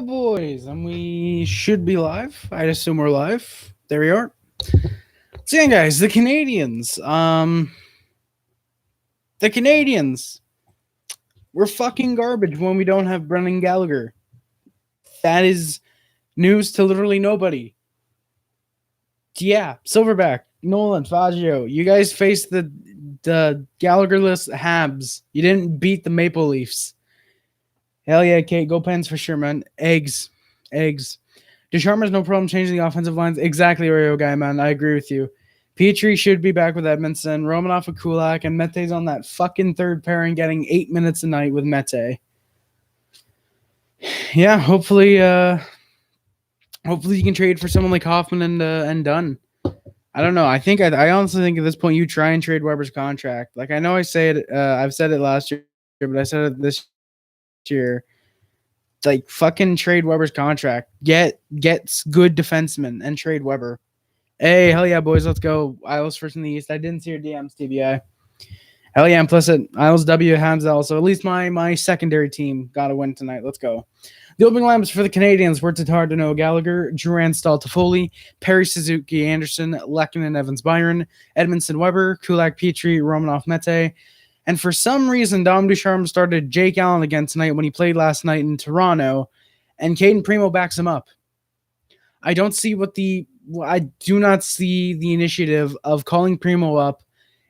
boys, and we should be live. I'd assume we're live. There we are. So yeah, guys, the Canadiens. The Canadiens. We're fucking garbage when we don't have Brendan Gallagher. That is news to literally nobody. Yeah, Silverback, Nolan, Faggio, you guys faced the Gallagher-less Habs. You didn't beat the Maple Leafs. Hell yeah, Kate. Go Pens for sure, man. Eggs. Ducharme has no problem changing the offensive lines. Exactly, Oreo guy, man. I agree with you. Petrie should be back with Edmondson. Romanoff with Kulak. And Mete's on that fucking third pairing getting 8 minutes a night with Mete. Yeah, hopefully you can trade for someone like Hoffman and Dunn. I don't know. I honestly think at this point you try and trade Weber's contract. Like I know I say it. I've said it last year, but I said it this year. Like fucking trade Weber's contract. Get good defensemen and trade Weber. Hey, hell yeah, boys, let's go. Isles first in the East. I didn't see your DMs, TBI. Hell yeah, implicit. Isles W Habs also. At least my secondary team got a win tonight. Let's go. The opening lineups for the Canadiens were Tatar, Danault, Gallagher, Duran, Stahl, Toffoli, Perry, Suzuki, Anderson, Lehkonen, Evans, Byron, Edmondson, Weber, Kulak, Petrie, Romanoff, Mete. And for some reason, Dom Ducharme started Jake Allen again tonight when he played last night in Toronto, and Caden Primo backs him up. I do not see the initiative of calling Primo up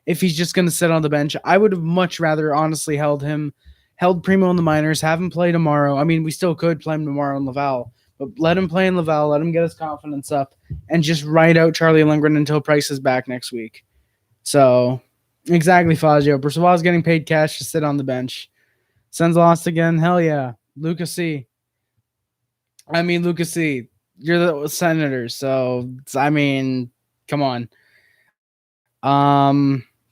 if he's just going to sit on the bench. I would have much rather honestly held Primo in the minors, have him play tomorrow. I mean, we still could play him tomorrow in Laval, but let him play in Laval, let him get his confidence up, and just ride out Charlie Lindgren until Price is back next week. So, exactly, Faggio. Brossois is getting paid cash to sit on the bench. Sens lost again. Hell yeah. Lucas C. You're the Senators, so, I mean, come on.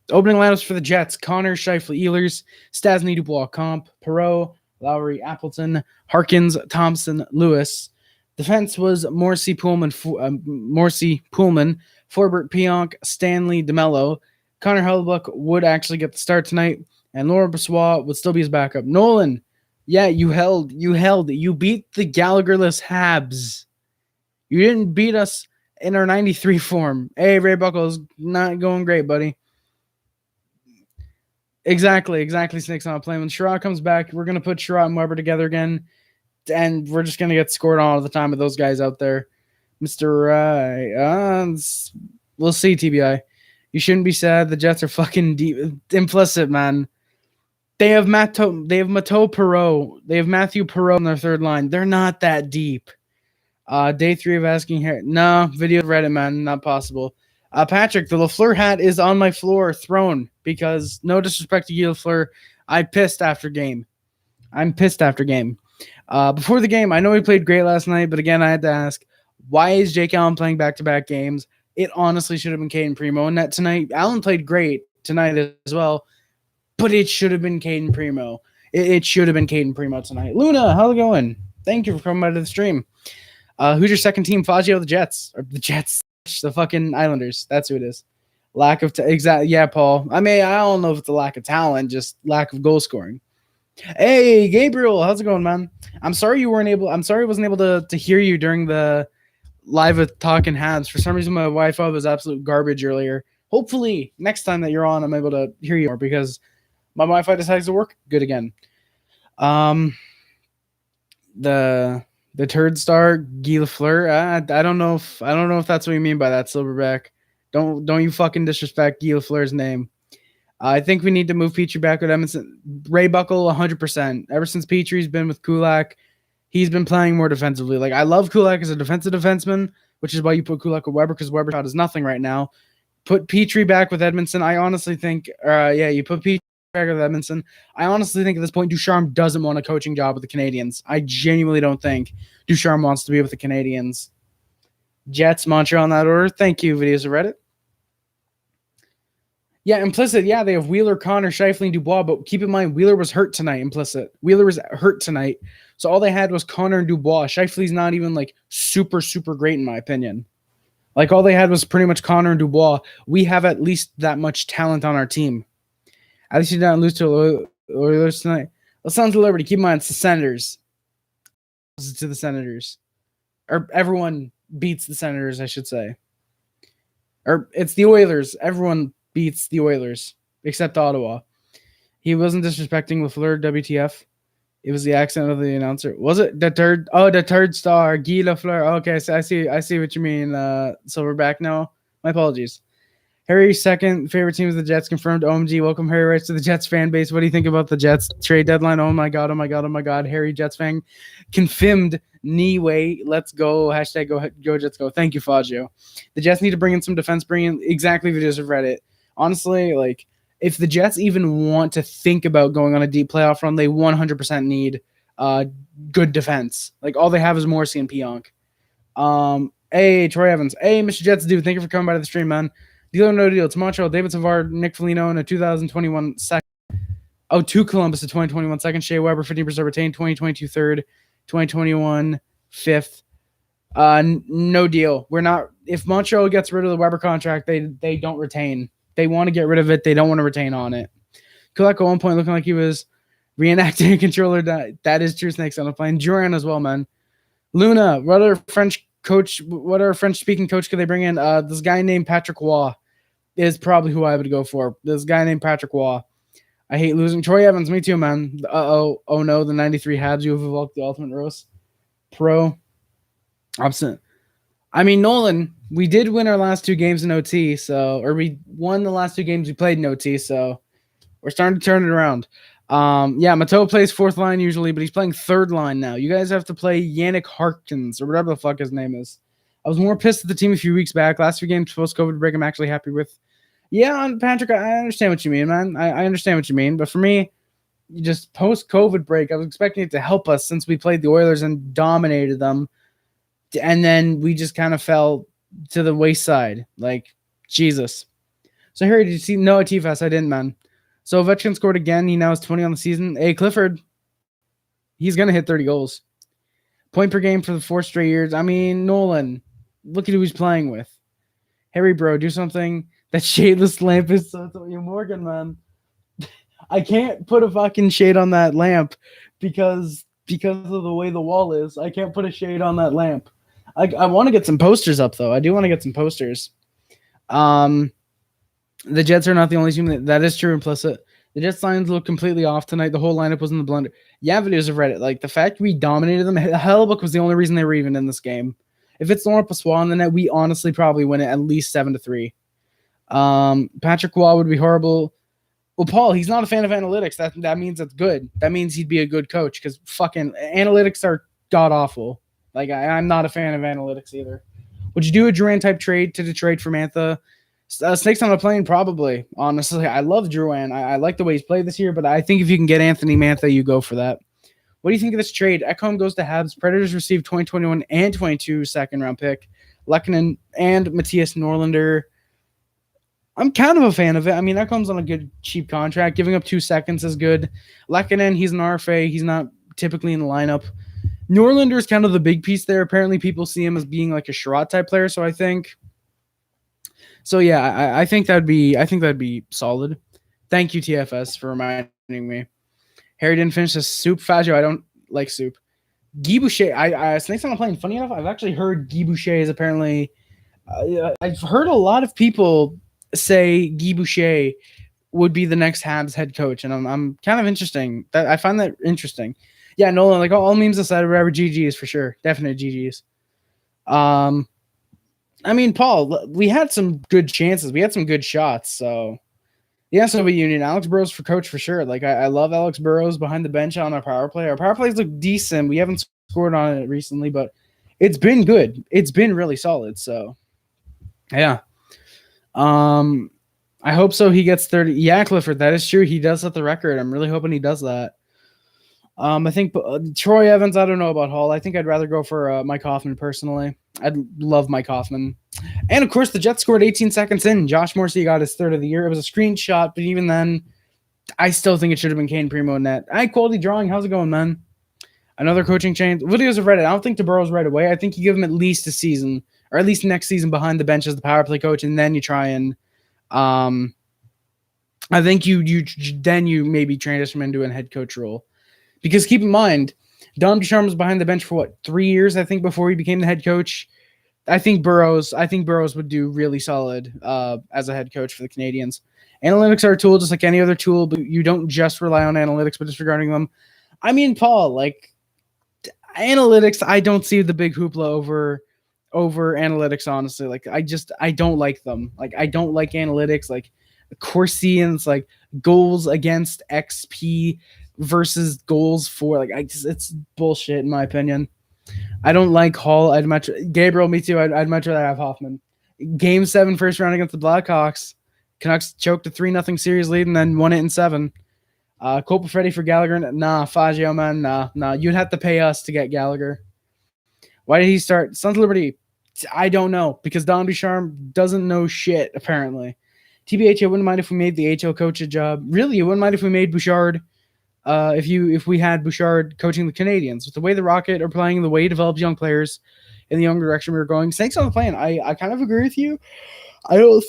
Opening lineups for the Jets: Connor, Scheifele, Ehlers, Stasny, Dubois, Comp, Perreault, Lowry, Appleton, Harkins, Thompson, Lewis. Defense was Morrissey, Pullman, Forbert, Pionk, Stanley, DeMello. Connor Hellebuyck would actually get the start tonight, and Laurent Brossois would still be his backup. Nolan, yeah, you beat the Gallagher-less Habs. You didn't beat us in our 93 form. Hey, Ray Buckles, not going great, buddy. Exactly. Snakes on a plane. When Sherrod comes back, we're going to put Sherrod and Weber together again, and we're just going to get scored on all the time with those guys out there. Mr. We'll see, TBI. You shouldn't be sad. The Jets are fucking deep. Implicit, man. They have Mathieu Perreault. They have Mathieu Perreault on their third line. They're not that deep. Day 3 of asking here. No, video Reddit, man. Not possible. Patrick, the Lafleur hat is on my floor thrown because no disrespect to Guy Lafleur. I'm pissed after game. Before the game, I know he played great last night, but again, I had to ask, why is Jake Allen playing back-to-back games? It honestly should have been Caden Primo in that tonight. Allen played great tonight as well, but it should have been Caden Primo. It should have been Caden Primo tonight. Luna, how's it going? Thank you for coming by to the stream. Who's your second team? Faggio, the Jets. Or the Jets. The fucking Islanders. That's who it is. Lack of yeah, Paul. I mean, I don't know if it's a lack of talent, just lack of goal scoring. Hey, Gabriel, how's it going, man? I'm sorry I wasn't able to hear you during the live with Talking Habs. For some reason, my Wi-Fi was absolute garbage earlier. Hopefully, next time that you're on, I'm able to hear you more because my Wi-Fi decides to work good again. The turd star, Guy Lafleur. I don't know if that's what you mean by that, Silverback. Don't you fucking disrespect Guy Lafleur's name. I think we need to move Petrie back with Edmondson. Ray Buckle, 100%. Ever since Petrie's been with Kulak, he's been playing more defensively. Like, I love Kulak as a defensive defenseman, which is why you put Kulak with Weber, because Weber shot is nothing right now. Put Petrie back with Edmondson. I honestly think, you put Petrie back with Edmondson. I honestly think at this point, Ducharme doesn't want a coaching job with the Canadiens. I genuinely don't think Ducharme wants to be with the Canadiens. Jets, Montreal in that order. Thank you, Videos of Reddit. Yeah, implicit. Yeah, they have Wheeler, Connor, Scheifele, and Dubois, but keep in mind, Wheeler was hurt tonight, implicit. Wheeler was hurt tonight, so all they had was Connor and Dubois. Scheifele's not even, like, super, super great, in my opinion. Like, all they had was pretty much Connor and Dubois. We have at least that much talent on our team. At least you didn't lose to Oilers tonight. Well, Sons of Liberty, keep in mind, it's the Senators. to the Senators. Or everyone beats the Senators, I should say. Or it's the Oilers. Everyone beats the Oilers, except Ottawa. He wasn't disrespecting Lafleur, WTF. It was the accent of the announcer. Was it the third? Oh, the third star, Guy Lafleur. Okay, so I see what you mean. So we're back now. My apologies. Harry's second favorite team is the Jets. Confirmed. OMG. Welcome, Harry, right to the Jets fan base. What do you think about the Jets trade deadline? Oh my god. Harry, Jets fan. Confirmed. Knee way. Let's go. Hashtag go Jets go. Thank you, Faggio. The Jets need to bring in some defense. Bring in exactly videos of Reddit. Honestly, like, if the Jets even want to think about going on a deep playoff run, they 100% need good defense. Like, all they have is Morrissey and Pionk. Hey, Troy Evans. Hey, Mr. Jets dude. Thank you for coming by to the stream, man. Deal or no deal. It's Montreal, David Savard, Nick Foligno, and a 2021 second. Oh, to Columbus, a 2021 second. Shea Weber, 15% retained. 2022 third. 2021 fifth. No deal. We're not. If Montreal gets rid of the Weber contract, they don't retain. They want to get rid of it. They don't want to retain on it. Kulak at one point looking like he was reenacting a controller. That is true. Snakes on the plane. Duran as well, man. Luna, what other French speaking coach could they bring in? This guy named Patrick Waugh is probably who I would go for. This guy named Patrick Waugh. I hate losing. Troy Evans, me too, man. Oh no, the 93 Habs. You have evoked the ultimate roast. Pro. Absent. I mean, Nolan, we did win our last 2 games in OT, or we won the last 2 games we played in OT, so we're starting to turn it around. Yeah, Mateau plays 4th line usually, but he's playing 3rd line now. You guys have to play Yannick Harkins, or whatever the fuck his name is. I was more pissed at the team a few weeks back. Last 3 games post-COVID break, I'm actually happy with. Yeah, Patrick, I understand what you mean, man. I understand what you mean, but for me, just post-COVID break, I was expecting it to help us since we played the Oilers and dominated them. And then we just kind of fell to the wayside. Like, Jesus. So, Harry, did you see Noah T-Fest? I didn't, man. So, Ovechkin scored again. He now has 20 on the season. Hey, Clifford, he's going to hit 30 goals. Point per game for the 4 straight years. I mean, Nolan, look at who he's playing with. Harry, bro, do something. That shadeless lamp is so Morgan, man. I can't put a fucking shade on that lamp because of the way the wall is. I can't put a shade on that lamp. I want to get some posters up, though. I do want to get some posters. The Jets are not the only team that is true implicit. The Jets lines look completely off tonight. The whole lineup was in the blender. Yeah, videos of Reddit. Like, the fact we dominated them, Hellebuyck was the only reason they were even in this game. If it's Laurent Passois in the net, we honestly probably win it at least 7-3. Patrick Waugh would be horrible. Well, Paul, he's not a fan of analytics. That means it's good. That means he'd be a good coach because fucking analytics are god-awful. Like, I'm not a fan of analytics either. Would you do a Drouin-type trade to Detroit for Mantha? Snakes on a plane, probably. Honestly, I love Drouin. I like the way he's played this year, but I think if you can get Anthony Mantha, you go for that. What do you think of this trade? Ekholm goes to Habs. Predators receive 2021 and 22 second-round pick. Lehkonen and Matthias Norlinder. I'm kind of a fan of it. I mean, Ekholm's on a good, cheap contract. Giving up 2 seconds is good. Lehkonen, he's an RFA. He's not typically in the lineup. Norlinder is kind of the big piece there. Apparently, people see him as being like a Sherrod-type player, so I think... So, yeah, I think that'd be solid. Thank you, TFS, for reminding me. Harry didn't finish the soup. Faggio, I don't like soup. Guy Boucher, Snakes on a Plane. Funny enough, I've actually heard Guy Boucher is apparently... I've heard a lot of people say Guy Boucher would be the next Habs head coach, and I'm kind of interesting. I find that interesting. Yeah, Nolan, like all memes aside, whatever, GG's for sure. Definite GG's. I mean, Paul, we had some good chances. We had some good shots. So, yeah, Soviet Union. Alex Burrows for coach for sure. Like, I love Alex Burrows behind the bench on our power play. Our power plays look decent. We haven't scored on it recently, but it's been good. It's been really solid. So, yeah. I hope so. He gets 30. Yeah, Clifford, that is true. He does set the record. I'm really hoping he does that. I think Troy Evans, I don't know about Hall. I think I'd rather go for Mike Hoffman personally. I'd love Mike Hoffman. And, of course, the Jets scored 18 seconds in. Josh Morrissey got his 3rd of the year. It was a screenshot, but even then, I still think it should have been Kane Primo in net. High quality drawing. How's it going, man? Another coaching change. Videos of Reddit. I don't think DeBurrow's right away. I think you give him at least a season, or at least next season behind the bench as the power play coach, and then you try and I think you maybe transition him into a head coach role. Because keep in mind, Dom Ducharme was behind the bench for 3 years, I think, before he became the head coach. I think Burrows would do really solid as a head coach for the Canadiens. Analytics are a tool just like any other tool, but you don't just rely on analytics, but disregarding them. I mean, Paul, like analytics, I don't see the big hoopla over analytics, honestly. Like I don't like them. Like I don't like analytics, like Corsians, like goals against XP versus goals for, like it's bullshit in my opinion. I don't like Hall. Gabriel, me too. I'd much rather have Hoffman. Game 7 first round against the Blackhawks. Canucks choked a 3-0 series lead and then won it in 7. Cole Perfetti for Gallagher. Nah, Fagio, man. Nah. You'd have to pay us to get Gallagher. Why did he start? Sons of Liberty. I don't know, because Don Ducharme doesn't know shit, apparently. TBH, I wouldn't mind if we made the HL coach a job. Really, you wouldn't mind if we made Bouchard, if we had Bouchard coaching the Canadiens. With the way the Rocket are playing, the way he develops young players in the young direction we were going. Snakes on the plane. I kind of agree with you. I don't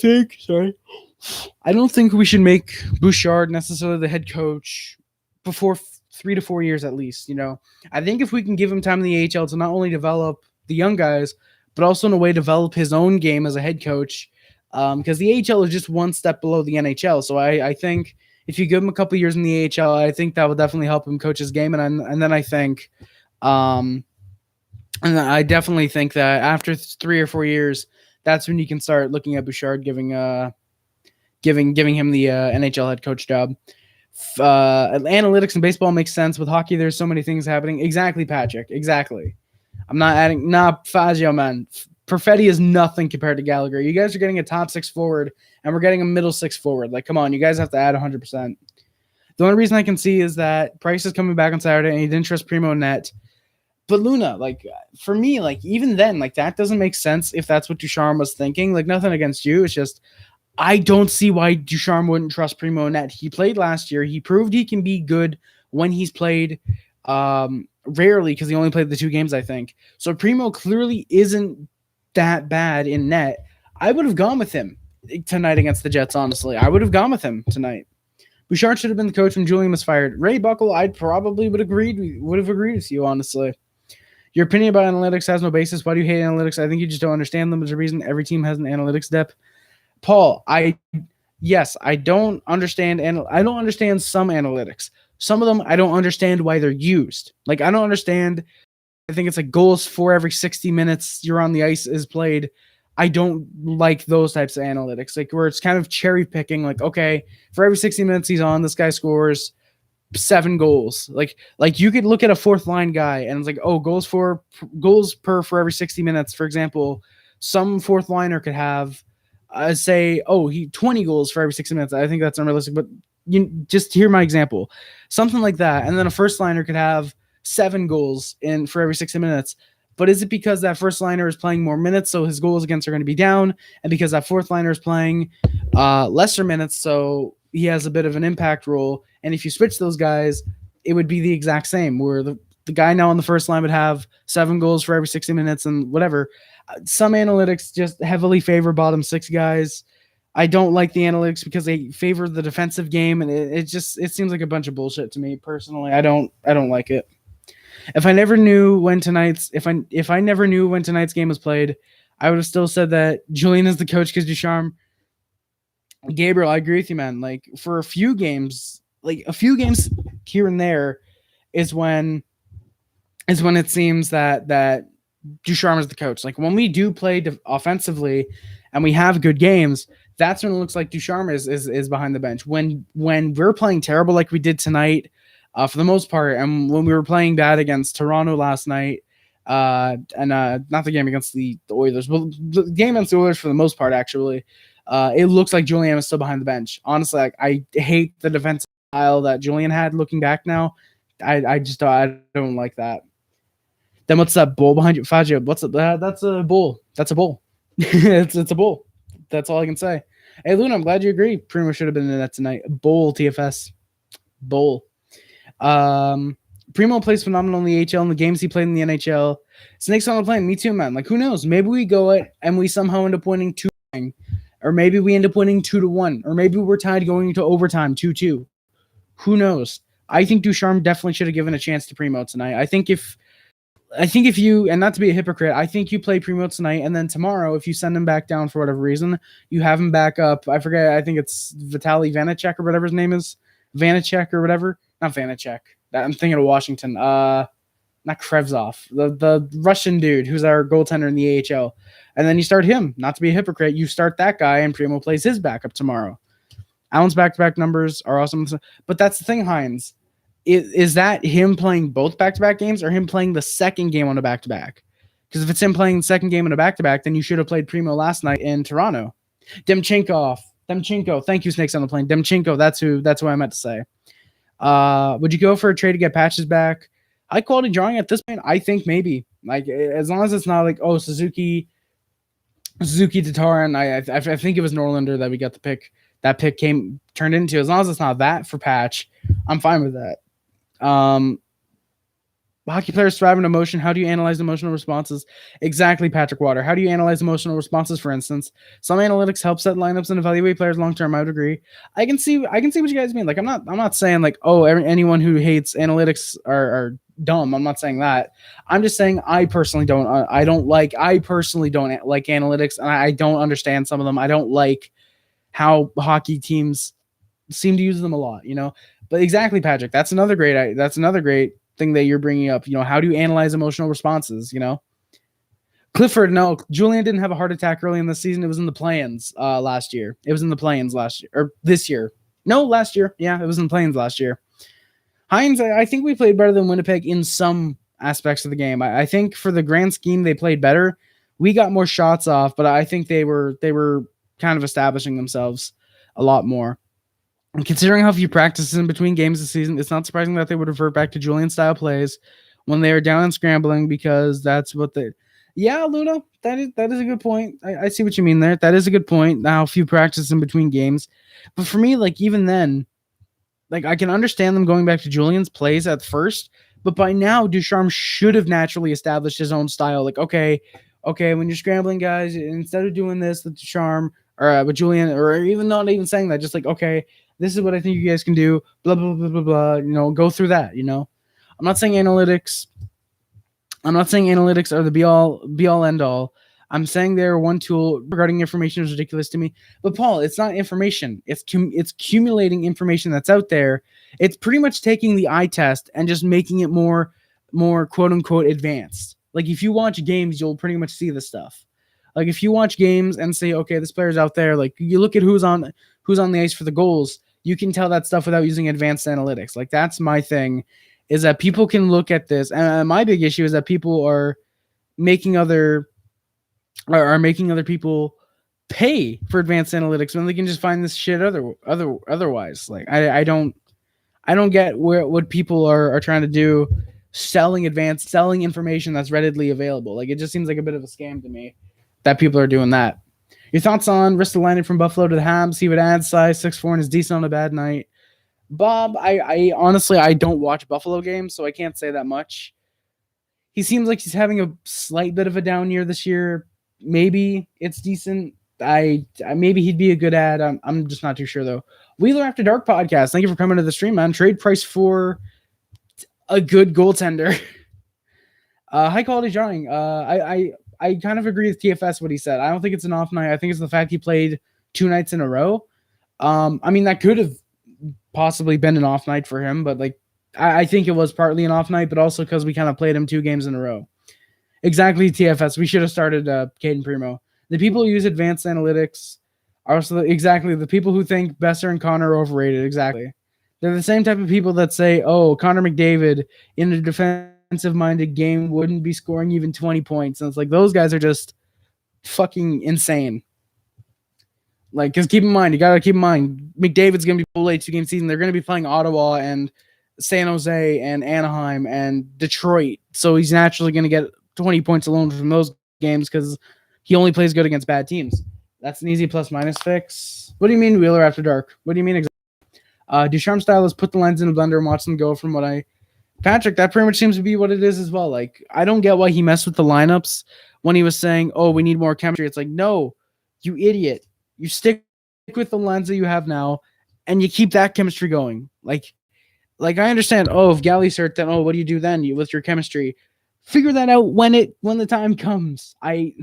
think we should make Bouchard necessarily the head coach before 3 to 4 years at least. You know, I think if we can give him time in the AHL to not only develop the young guys, but also in a way develop his own game as a head coach, because the AHL is just one step below the NHL. So I think if you give him a couple years in the AHL, I think that will definitely help him coach his game. And then I think, and I definitely think that after 3 or 4 years, that's when you can start looking at Bouchard giving him the NHL head coach job. Analytics in baseball makes sense. With hockey, there's so many things happening. Exactly, Patrick. Exactly. I'm not adding. Nah, Fagio, man. Perfetti is nothing compared to Gallagher. You guys are getting a top 6 forward, and we're getting a middle 6 forward. Like, come on, you guys have to add 100%. The only reason I can see is that Price is coming back on Saturday, and he didn't trust Primo net. But Luna, like, for me, like, even then, like, that doesn't make sense if that's what Ducharme was thinking. Like, nothing against you. It's just, I don't see why Ducharme wouldn't trust Primo net. He played last year. He proved he can be good when he's played. Rarely, because he only played the 2 games, I think. So Primo clearly isn't that bad in net. I would have gone with him tonight against the Jets, honestly. I would have gone with him tonight. Bouchard should have been the coach when Julian was fired. Ray Buckle, I probably would have agreed with you, honestly. Your opinion about analytics has no basis. Why do you hate analytics? I think you just don't understand them. There's a reason every team has an analytics depth. Paul, I don't understand, and I don't understand some analytics. Some of them, I don't understand why they're used. Like, I don't understand. I think it's like goals for every 60 minutes you're on the ice is played. I don't like those types of analytics, like where it's kind of cherry picking. Like, okay, for every 60 minutes he's on, this guy scores 7 goals. Like you could look at a fourth line guy and it's like, oh, goals per for every 60 minutes. For example, some fourth liner could have say, oh, he 20 goals for every 60 minutes. I think that's unrealistic, but you just hear my example, something like that. And then a first liner could have 7 goals in for every 60 minutes. But is it because that first liner is playing more minutes, so his goals against are going to be down, and because that fourth liner is playing lesser minutes, so he has a bit of an impact role? And if you switch those guys, it would be the exact same, where the guy now on the first line would have 7 goals for every 60 minutes and whatever. Some analytics just heavily favor bottom 6 guys. I don't like the analytics because they favor the defensive game, and it seems like a bunch of bullshit to me personally. I don't like it. If I never knew when tonight's game was played, I would have still said that Julian is the coach because Ducharme. Gabriel, I agree with you, man. Like for a few games here and there is when it seems that Ducharme is the coach. Like when we do play offensively and we have good games, that's when it looks like Ducharme is behind the bench. When we're playing terrible like we did tonight, for the most part, and when we were playing bad against Toronto last night, and not the game against the Oilers, but the game against the Oilers for the most part, actually, it looks like Julian is still behind the bench. Honestly, like, I hate the defensive style that Julian had looking back now. I don't like that. Then what's that bull behind you, Fagio? What's that? That's a bull. That's a bull. it's a bull. That's all I can say. Hey, Luna, I'm glad you agree. Primo should have been in that tonight. Bull, TFS. Bull. Primo plays phenomenal in the AHL. In the games he played in the NHL. Snakes on the plane. Me too, man. Like, who knows? Maybe we go it and we somehow end up winning 2-0, or maybe we end up winning 2-1, or maybe we're tied going into overtime 2-2. Who knows? I think Ducharme definitely should have given a chance to Primo tonight. I think if you, and not to be a hypocrite, I think you play Primo tonight, and then tomorrow, if you send him back down for whatever reason, you have him back up. I forget. I think it's Vitaly Vanacek or whatever his name is, Vanacek or whatever. Not Vanacek. I'm thinking of Washington. Not Krevzov, the Russian dude who's our goaltender in the AHL. And then you start him. Not to be a hypocrite, you start that guy, and Primo plays his backup tomorrow. Allen's back-to-back numbers are awesome, but that's the thing, Hines. Is that him playing both back-to-back games or him playing the second game on a back-to-back? Because if it's him playing the second game on a back-to-back, then you should have played Primo last night in Toronto. Demchenko. Thank you, Snakes on the Plane. Demchenko, that's what I meant to say. Would you go for a trade to get Patches back? High quality drawing at this point, I think maybe. Like, as long as it's not like, oh, Suzuki Tatar, and I think it was Norlander that we got the pick. That pick turned into. As long as it's not that for Patch, I'm fine with that. Hockey players thrive in emotion. How do you analyze emotional responses? Exactly, Patrick Water. How do you analyze emotional responses, for instance? Some analytics help set lineups and evaluate players long term. I would agree. I can see what you guys mean. Like, I'm not saying like, oh, anyone who hates analytics are dumb. I'm not saying that. I'm just saying I personally don't like analytics, and I don't understand some of them. I don't like how hockey teams seem to use them a lot, But exactly, Patrick. That's another great thing that you're bringing up. How do you analyze emotional responses? Clifford, no, Julian didn't have a heart attack early in the season. It was in the play-ins last year. It was in the play-ins last year, or this year. No, last year. Yeah, it was in the play-ins last year. Hines, I think we played better than Winnipeg in some aspects of the game. I think for the grand scheme, they played better. We got more shots off, but I think they were kind of establishing themselves a lot more. And considering how few practices in between games this season, it's not surprising that they would revert back to Julian-style plays when they are down and scrambling, because that's what they... Yeah, Luna, that is a good point. I see what you mean there. That is a good point, how few practices in between games. But for me, like, even then, like, I can understand them going back to Julian's plays at first, but by now, Ducharme should have naturally established his own style. Like, okay, when you're scrambling, guys, instead of doing this with Ducharme or with Julian, or even not even saying that, just like, okay, this is what I think you guys can do, blah, blah, blah, blah, blah, go through that, I'm not saying analytics are the be all end all. I'm saying they're one tool. Regarding information is ridiculous to me. But Paul, it's not information. It's accumulating information that's out there. It's pretty much taking the eye test and just making it more quote unquote advanced. Like, if you watch games, you'll pretty much see this stuff. Like, if you watch games and say, okay, this player's out there, like, you look at who's on the ice for the goals, you can tell that stuff without using advanced analytics. Like, that's my thing, is that people can look at this. And my big issue is that people are making other people pay for advanced analytics when they can just find this shit otherwise. Like, I don't get what people are trying to do, selling information that's readily available. Like, it just seems like a bit of a scam to me that people are doing that. Your thoughts on Rista landing from Buffalo to the Habs? He would add size 6'4" and is decent on a bad night. Bob, I honestly, I don't watch Buffalo games, so I can't say that much. He seems like he's having a slight bit of a down year this year. Maybe it's decent. Maybe he'd be a good ad. I'm just not too sure, though. Wheeler After Dark podcast. Thank you for coming to the stream, man. Trade price for a good goaltender. High quality drawing. I kind of agree with TFS what he said. I don't think it's an off night. I think it's the fact he played 2 nights in a row. I mean, that could have possibly been an off night for him, but like, I think it was partly an off night, but also because we kind of played him 2 games in a row. Exactly, TFS. We should have started Caden Primo. The people who use advanced analytics are also exactly the people who think Besser and Connor are overrated. Exactly. They're the same type of people that say, oh, Connor McDavid in a defensive-minded game wouldn't be scoring even 20 points. And it's like, those guys are just fucking insane. Like, because you got to keep in mind, McDavid's going to be full late 2-game season. They're going to be playing Ottawa and San Jose and Anaheim and Detroit. So he's naturally going to get 20 points alone from those games because he only plays good against bad teams. That's an easy plus-minus fix. What do you mean, Wheeler After Dark? What do you mean exactly? Ducharme style is put the lines in a blender and watch them go from what I... Patrick, that pretty much seems to be what it is as well. Like, I don't get why he messed with the lineups when he was saying, oh, we need more chemistry. It's like, no, you idiot. You stick with the lens that you have now and you keep that chemistry going. Like like I understand. Oh, if Galley's hurt, then what do you do then with your chemistry? Figure that out when the time comes. I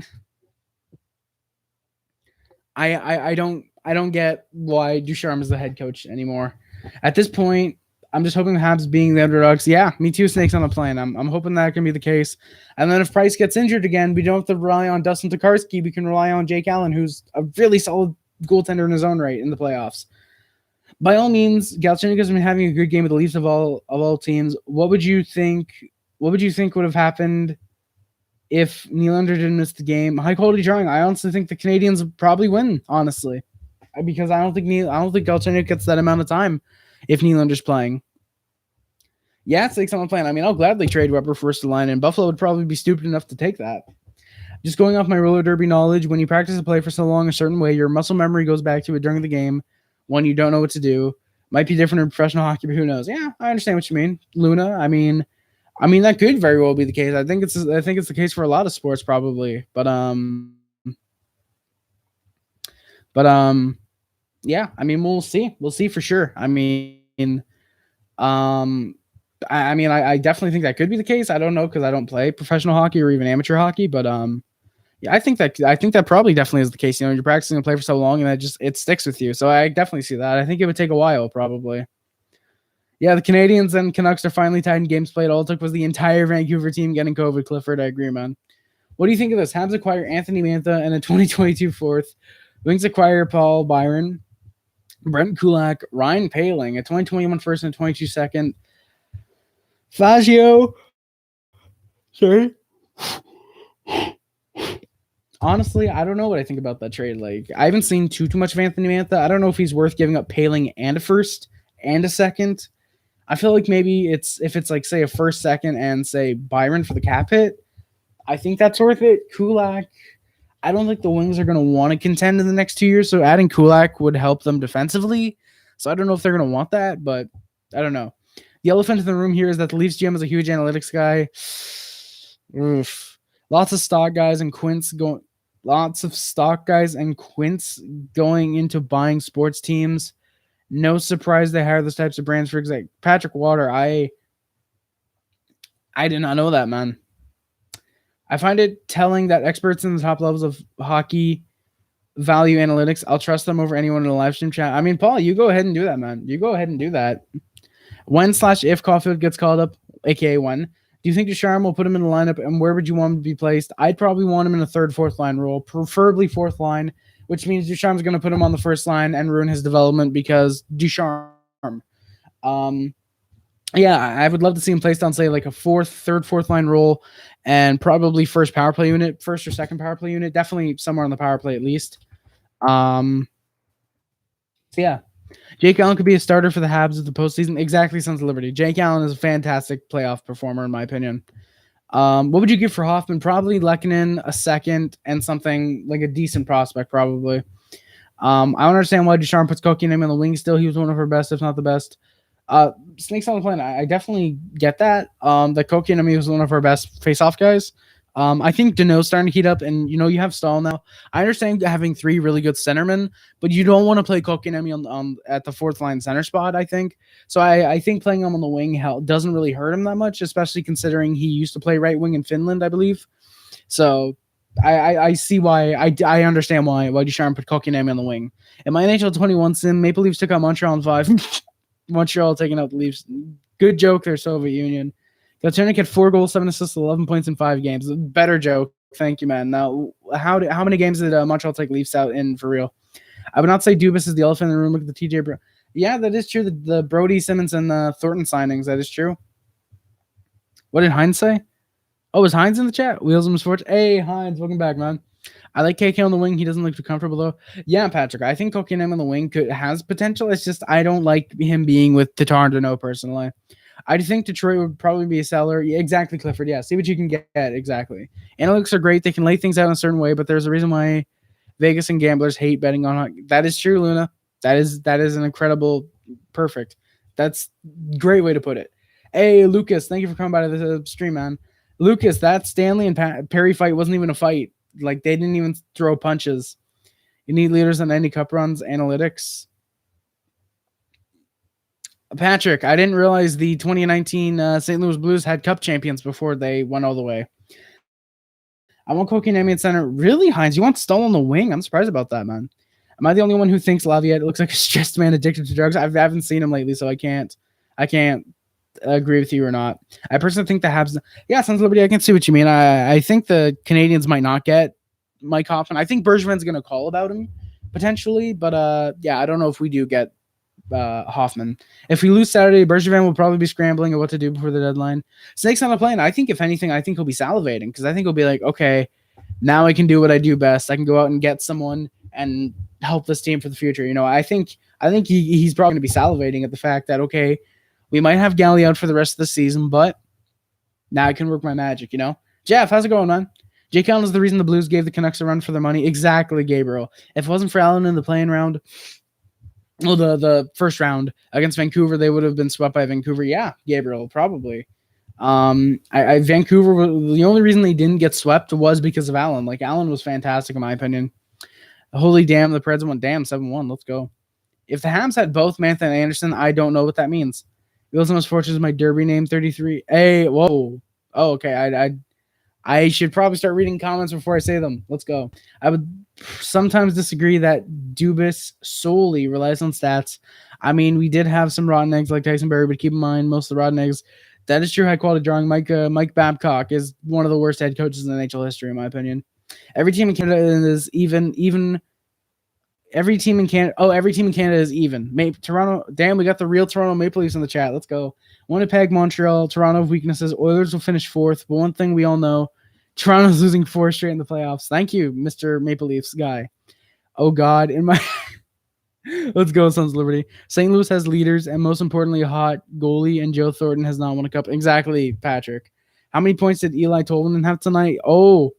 don't get why Ducharme is the head coach anymore. At this point, I'm just hoping the Habs being the underdogs. Yeah, me too. Snakes on the plane. I'm hoping that can be the case. And then if Price gets injured again, we don't have to rely on Dustin Tokarski. We can rely on Jake Allen, who's a really solid goaltender in his own right in the playoffs. By all means, Galchenyuk has been having a good game with the Leafs of all teams. What would you think? What would you think would have happened if Nylander didn't miss the game? High quality drawing. I honestly think the Canadiens would probably win. Honestly, because I don't think Galchenyuk gets that amount of time if Nylander's playing. Yeah, it's like someone playing. I mean, I'll gladly trade Weber first to line, and Buffalo would probably be stupid enough to take that. Just going off my roller derby knowledge, when you practice a play for so long a certain way, your muscle memory goes back to it during the game when you don't know what to do. Might be different in professional hockey, but who knows? Yeah, I understand what you mean, Luna. I mean that could very well be the case. I think it's the case for a lot of sports probably, but yeah. I mean, we'll see for sure. I definitely think that could be the case. I don't know because I don't play professional hockey or even amateur hockey, but yeah, I think that probably definitely is the case. You know, you're practicing to play for so long, and it sticks with you. So I definitely see that. I think it would take a while, probably. Yeah, the Canadiens and Canucks are finally tied in games played. All it took was the entire Vancouver team getting COVID. Clifford, I agree, man. What do you think of this? Habs acquire Anthony Mantha and a 2022 fourth. Wings acquire Paul Byron, Brent Kulak, Ryan Paling, a 2021 first and a 22 second. Fagio. Sorry. Honestly, I don't know what I think about that trade. Like, I haven't seen too much of Anthony Mantha. I don't know if he's worth giving up Paling and a first and a second. I feel like maybe if it's like, say, a first, second, and say Byron for the cap hit, I think that's worth it. Kulak, I don't think the Wings are going to want to contend in the next 2 years, so adding Kulak would help them defensively. So I don't know if they're going to want that, but I don't know. The elephant in the room here is that the Leafs GM is a huge analytics guy. Oof. Lots of stock guys and Quince going into buying sports teams. No surprise they hire those types of brands. For example, Patrick Water. I did not know that, man. I find it telling that experts in the top levels of hockey value analytics. I'll trust them over anyone in the live stream chat. I mean, Paul, you go ahead and do that, man. You go ahead and do that. When/if Caulfield gets called up, aka when, do you think Ducharme will put him in the lineup, and where would you want him to be placed? I'd probably want him in a third, fourth line role, preferably fourth line, which means Ducharme's going to put him on the first line and ruin his development because Ducharme. Yeah, I would love to see him placed on, say, like a third, fourth line role, and probably first or second power play unit. Definitely somewhere on the power play at least. Yeah. Jake Allen could be a starter for the Habs at the postseason. Exactly, Sons of Liberty. Jake Allen is a fantastic playoff performer, in my opinion. What would you give for Hoffman? Probably Lehkonen, a second, and something like a decent prospect, probably. I don't understand why Ducharme puts Kotkaniemi on the wing still. He was one of our best, if not the best. Snakes on the plane. I definitely get that. That Kotkaniemi was one of our best face-off guys. I think Danault's starting to heat up, and you have Stahl now. I understand having three really good centermen, but you don't want to play Kotkaniemi on at the fourth line center spot, I think. So I think playing him on the wing doesn't really hurt him that much, especially considering he used to play right wing in Finland, I believe. So I see why. I understand why Ducharme put Kotkaniemi on the wing. In my NHL 21 sim, Maple Leafs took out Montreal in 5. Montreal taking out the Leafs. Good joke there, Soviet Union. Galchenyuk had 4 goals, 7 assists, 11 points in 5 games. Better joke. Thank you, man. Now, how many games did Montreal take Leafs out in for real? I would not say Dubas is the elephant in the room. Look at the TJ. Yeah, that is true. The Brody, Simmons, and the Thornton signings. That is true. What did Hines say? Oh, is Hines in the chat? Wheels and Sports. Hey, Hines, welcome back, man. I like KK on the wing. He doesn't look too comfortable, though. Yeah, Patrick, I think Kotkaniemi on the wing has potential. It's just I don't like him being with Tatar and Danault, personally. I think Detroit would probably be a seller. Yeah, exactly, Clifford. Yeah, see what you can get. Exactly. Analytics are great. They can lay things out in a certain way, but there's a reason why Vegas and gamblers hate betting on hockey. That is true, Luna. That is an incredible, perfect. That's a great way to put it. Hey, Lucas, thank you for coming by to the stream, man. Lucas, that Stanley and Perry fight wasn't even a fight. Like, they didn't even throw punches. You need leaders on any cup runs, analytics. Patrick, I didn't realize the 2019 St. Louis Blues had Cup champions before they went all the way. I want Kotkaniemi at center. Really, Hines? You want Stahl on the wing? I'm surprised about that, man. Am I the only one who thinks Laviette looks like a stressed man addicted to drugs? I haven't seen him lately, so I can't agree with you or not. I personally think the Habs. Yeah, Sons of Liberty. I can see what you mean. I think the Canadians might not get Mike Hoffman. I think Bergevin's going to call about him potentially, but yeah, I don't know if we do get Hoffman. If we lose Saturday, Bergevin will probably be scrambling at what to do before the deadline. Snake's not playing. I think if anything, I think he'll be salivating because I think he'll be like, okay, now I can do what I do best. I can go out and get someone and help this team for the future. I think he's probably going to be salivating at the fact that, okay, we might have Galley out for the rest of the season, but now I can work my magic, Jeff, how's it going, man? Jake Allen is the reason the Blues gave the Canucks a run for their money. Exactly, Gabriel. If it wasn't for Allen in the playing round, well, the first round against Vancouver, they would have been swept by Vancouver. Yeah, Gabriel, probably. Vancouver, the only reason they didn't get swept was because of Allen. Like, Allen was fantastic, in my opinion. Holy damn, the Preds went 7-1. Let's go. If the Habs had both Mantha and Anderson, I don't know what that means. Wheels and Misfortunes is my derby name, 33. Hey, whoa. Oh, okay. I should probably start reading comments before I say them. Let's go. I would sometimes disagree that Dubas solely relies on stats. I mean, we did have some rotten eggs like Tyson Berry, but keep in mind, most of the rotten eggs, that is true high-quality drawing. Mike Babcock is one of the worst head coaches in NHL history, in my opinion. Every team in Canada is even. Every team in Canada is even. Toronto, damn, we got the real Toronto Maple Leafs in the chat. Let's go. Winnipeg, Montreal, Toronto have weaknesses. Oilers will finish fourth, but one thing we all know, Toronto's losing 4 straight in the playoffs. Thank you, Mr. Maple Leafs guy. Oh, God. Let's go, Sons of Liberty. St. Louis has leaders and, most importantly, a hot goalie, and Joe Thornton has not won a cup. Exactly, Patrick. How many points did Eli Tolvanen have tonight? Oh,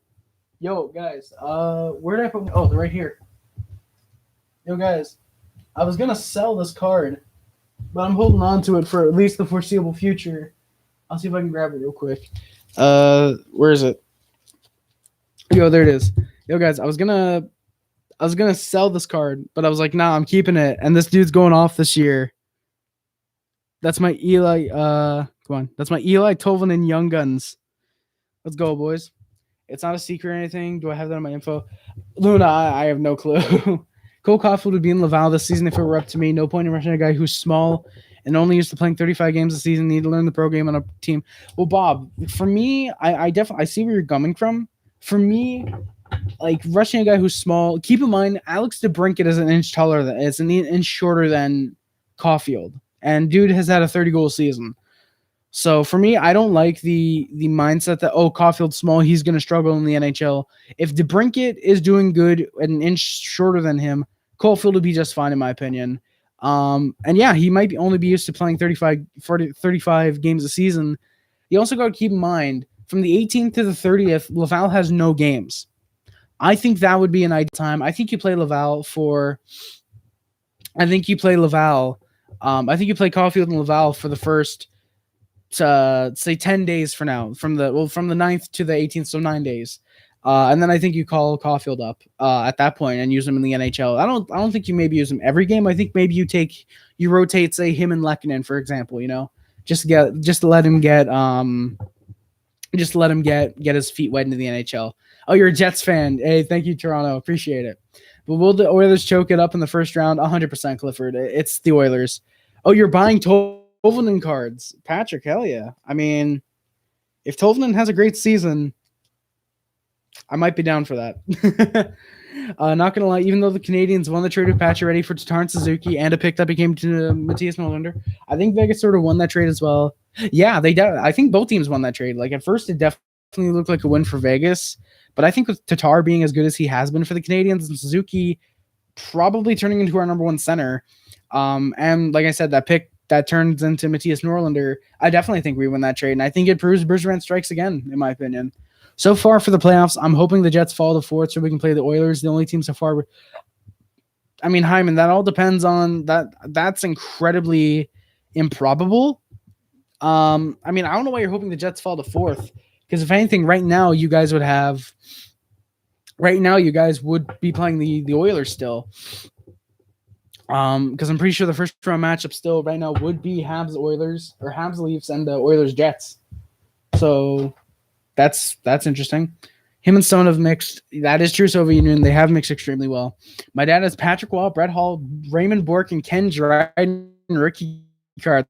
yo, guys. Where did I put? Oh, they're right here. Yo, guys. I was gonna sell this card, but I'm holding on to it for at least the foreseeable future. I'll see if I can grab it real quick. Where is it? Yo, there it is. Yo, guys, I was gonna sell this card, but I was like, nah, I'm keeping it. And this dude's going off this year. That's my Eli. Come on. That's my Eli Tolvanen Young Guns. Let's go, boys. It's not a secret or anything. Do I have that on my info? Luna, I have no clue. Cole Caulfield would be in Laval this season if it were up to me. No point in rushing a guy who's small and only used to playing 35 games a season. Need to learn the pro game on a team. Well, Bob, for me, I definitely see where you're coming from. For me, like rushing a guy who's small. Keep in mind, Alex DeBrincat is an inch taller than it's an inch shorter than Caulfield, and dude has had a 30-goal season. So for me, I don't like the mindset that, oh, Caulfield's small, he's going to struggle in the NHL. If DeBrincat is doing good an inch shorter than him, Caulfield would be just fine in my opinion. And yeah, he might only be used to playing 35 games a season. You also got to keep in mind, from the 18th to the 30th, Laval has no games. I think that would be an ideal time. I think you play Laval I think you play Caulfield and Laval for the first say 10 days for now, from the 9th to the 18th, so 9 days. And then I think you call Caulfield up at that point and use him in the NHL. I don't think you maybe use him every game. I think maybe you rotate, say, him and Lehkonen, for example, just to let him get his feet wet into the NHL. Oh, you're a Jets fan. Hey, thank you, Toronto. Appreciate it. But will the Oilers choke it up in the first round? 100%, Clifford. It's the Oilers. Oh, you're buying Tolvanen cards. Patrick, hell yeah. I mean, if Tolvanen has a great season, I might be down for that. Not going to lie, even though the Canadiens won the trade with Pacioretty for Tatarn Suzuki and a pick that became to Mattias Norlinder, I think Vegas sort of won that trade as well. Yeah, I think both teams won that trade. Like, at first, it definitely looked like a win for Vegas, but I think with Tatar being as good as he has been for the Canadiens and Suzuki probably turning into our number one center, and like I said, that pick that turns into Mattias Norlinder, I definitely think we win that trade, and I think it proves Bergevin strikes again, in my opinion. So far for the playoffs, I'm hoping the Jets fall to fourth so we can play the Oilers, the only team so far. I mean, Hyman, that all depends on that. That's incredibly improbable. I mean, I don't know why you're hoping the Jets fall to fourth, because if anything, right now you guys would be playing the Oilers still. Because I'm pretty sure the first round matchup still right now would be Habs Oilers or Habs Leafs and the Oilers Jets. So that's interesting. Him and Stone have mixed. That is true. Soviet Union, they have mixed extremely well. My dad has Patrick Waugh, Brett Hall, Raymond Bourque, and Ken Dryden rookie card.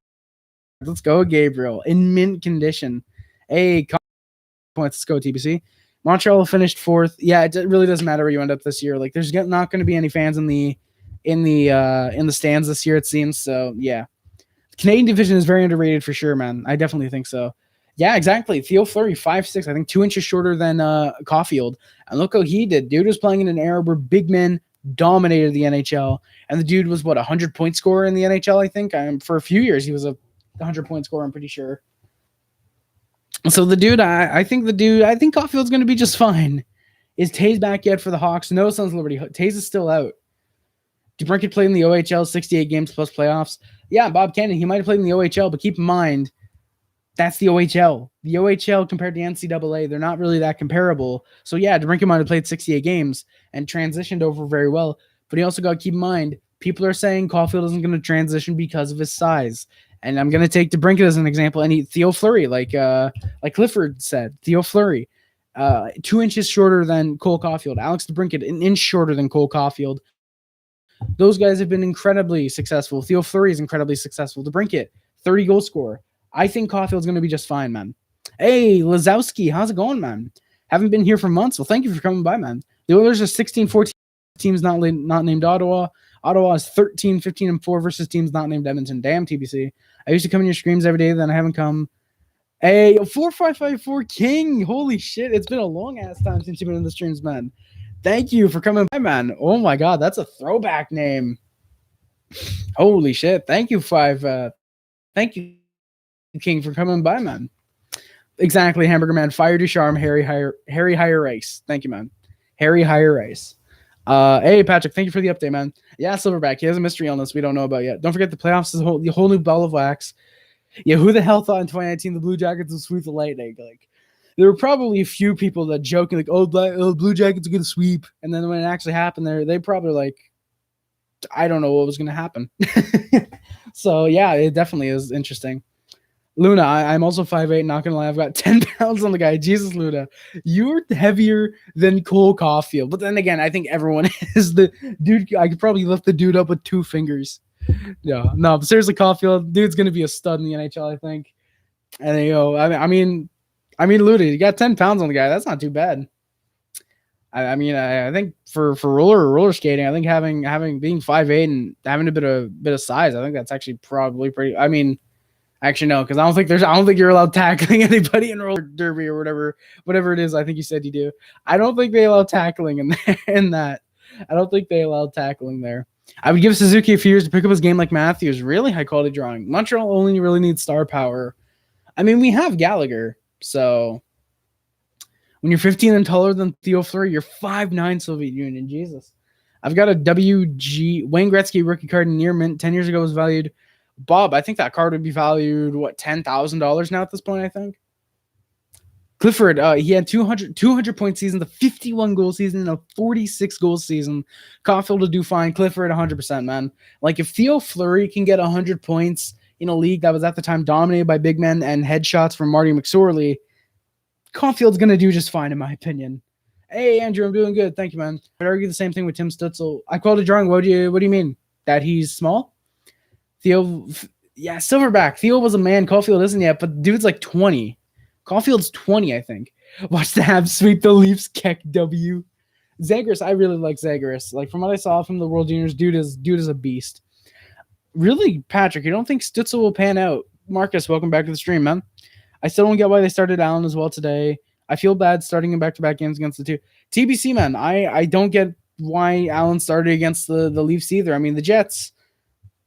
Let's go, Gabriel, in mint condition. Hey, points. Let's go, TBC. Montreal finished 4th. Yeah, it really doesn't matter where you end up this year. Like, there's not going to be any fans in the stands this year, it seems. So yeah, the Canadian division is very underrated for sure, man. I definitely think so. Yeah, exactly. Theo Fleury, 5'6", I think 2 inches shorter than Caulfield. And look how he did. Dude was playing in an era where big men dominated the NHL. And the dude was, what, a 100-point scorer in the NHL, I think? For a few years, he was a 100-point scorer, I'm pretty sure. So the dude, I think Caulfield's going to be just fine. Is Taze back yet for the Hawks? No, Sons Liberty. Taze is still out. DeBrincat played in the OHL, 68 games plus playoffs. Yeah, Bob Cannon, he might have played in the OHL, but keep in mind, that's the OHL. The OHL compared to NCAA, they're not really that comparable. So yeah, DeBrincat might have played 68 games and transitioned over very well. But he also got to keep in mind, people are saying Caulfield isn't going to transition because of his size. And I'm going to take DeBrincat as an example. And Theo Fleury, like Clifford said, Theo Fleury, 2 inches shorter than Cole Caulfield. Alex DeBrincat, an inch shorter than Cole Caulfield. Those guys have been incredibly successful. Theo Fleury is incredibly successful. DeBrincat, 30 goal scorer. I think Caulfield's going to be just fine, man. Hey, Lazowski, how's it going, man? Haven't been here for months. Well, thank you for coming by, man. The Oilers are 16-14 teams not named Ottawa. Ottawa is 13-15-4 versus teams not named Edmonton. Damn, TBC. I used to come in your streams every day, then I haven't come. Hey, 4554 King. Holy shit. It's been a long-ass time since you've been in the streams, man. Thank you for coming by, man. Oh, my God. That's a throwback name. Holy shit. Thank you, thank you, King, for coming by, man. Exactly, Hamburger Man. Fire Ducharme, Harry Higher Race. Thank you, man. Harry Higher Race. Hey, Patrick, thank you for the update, man. Yeah, Silverback. He has a mystery illness we don't know about yet. Don't forget the playoffs is the whole new ball of wax. Yeah, who the hell thought in 2019 the Blue Jackets would sweep the Lightning? Like, there were probably a few people that joking like, "Oh, Blue Jackets are gonna sweep," and then when it actually happened, they probably like, I don't know what was gonna happen. So yeah, it definitely is interesting. Luna, I'm also 5'8", not gonna lie, I've got 10 pounds on the guy. Jesus, Luna, you're heavier than Cole Caulfield. But then again, I think everyone is. The dude, I could probably lift the dude up with 2 fingers. Yeah, no, but seriously, Caulfield, dude's gonna be a stud in the NHL, I think. And then, I mean, Luna, you got 10 pounds on the guy. That's not too bad. I think for roller skating, I think being 5'8" and having a bit of size, I think that's actually probably pretty. I mean, actually no, because I don't think you're allowed tackling anybody in roller derby or whatever it is. I think you said you do. I don't think they allow tackling in that. I don't think they allow tackling there. I would give Suzuki a few years to pick up his game like Matthews. Really high quality drawing. Montreal only really needs star power. I mean, we have Gallagher, so when you're 15 and taller than Theo Fleury, you're 5'9" Soviet Union. Jesus. I've got a WG Wayne Gretzky rookie card near mint. 10 years ago was valued. Bob, I think that card would be valued, what, $10,000 now at this point, I think? Clifford, he had 200 point season, the 51 goal season, and a 46 goal season. Caulfield will do fine. Clifford, 100%, man. Like, if Theo Fleury can get 100 points in a league that was at the time dominated by big men and headshots from Marty McSorley, Caulfield's going to do just fine, in my opinion. Hey, Andrew, I'm doing good. Thank you, man. I'd argue the same thing with Tim Stutzel. I called a drawing. What do you mean? That he's small? Theo, yeah, Silverback. Theo was a man. Caulfield isn't yet, but dude's like 20. Caulfield's 20, I think. Watch the Habs sweep the Leafs. Keck W. Zagreus, I really like Zagreus. Like, from what I saw from the World Juniors, dude is a beast. Really, Patrick, you don't think Stutzel will pan out? Marcus, welcome back to the stream, man. I still don't get why they started Allen as well today. I feel bad starting in back-to-back games against the two. TBC, man, I don't get why Allen started against the Leafs either. I mean, the Jets,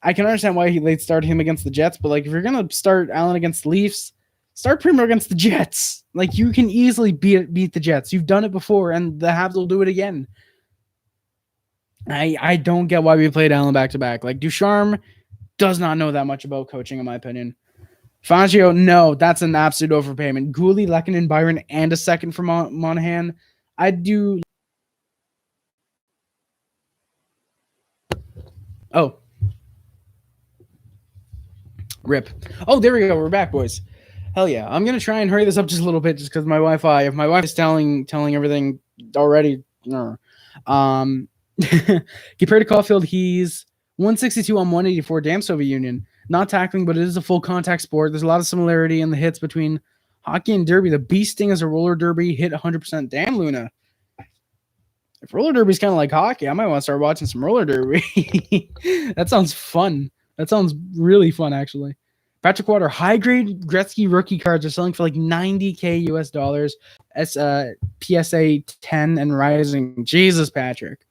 I can understand why they started him against the Jets, but like, if you're going to start Allen against the Leafs, start Primo against the Jets. Like, you can easily beat the Jets. You've done it before, and the Habs will do it again. I don't get why we played Allen back-to-back. Like, Ducharme does not know that much about coaching, in my opinion. Fangio, no, that's an absolute overpayment. Gooley, Lehkonen, Byron, and a second for Monahan. I'd do... Oh, Rip. Oh, there we go. We're back, boys. Hell yeah. I'm going to try and hurry this up just a little bit just because my Wi-Fi, if my wife is telling everything already, compared to Caulfield, he's 162 on 184. Damn Soviet Union. Not tackling, but it is a full contact sport. There's a lot of similarity in the hits between hockey and derby. The beast sting is a roller derby, hit 100%. Damn, Luna. If roller derby is kind of like hockey, I might want to start watching some roller derby. That sounds fun. That sounds really fun, actually. Patrick Water, high-grade Gretzky rookie cards are selling for like $90K US dollars. PSA 10 and rising. Jesus, Patrick.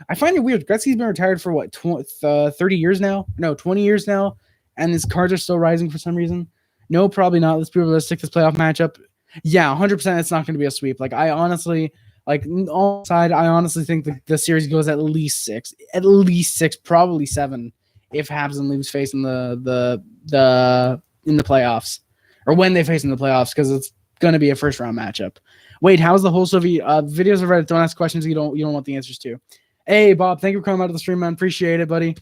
I find it weird. Gretzky's been retired for what, 30 years now? No, 20 years now, and his cards are still rising for some reason. No, probably not. Let's be realistic. This playoff matchup, yeah, 100%. It's not going to be a sweep. Like I honestly think the series goes at least six, probably 7. If Habs and Leafs face in the playoffs, or when they face in the playoffs, because it's going to be a first round matchup. Wait, how's the whole Soviet videos of Reddit? Don't ask questions you don't want the answers to. Hey Bob, thank you for coming out of the stream, man. Appreciate it, buddy.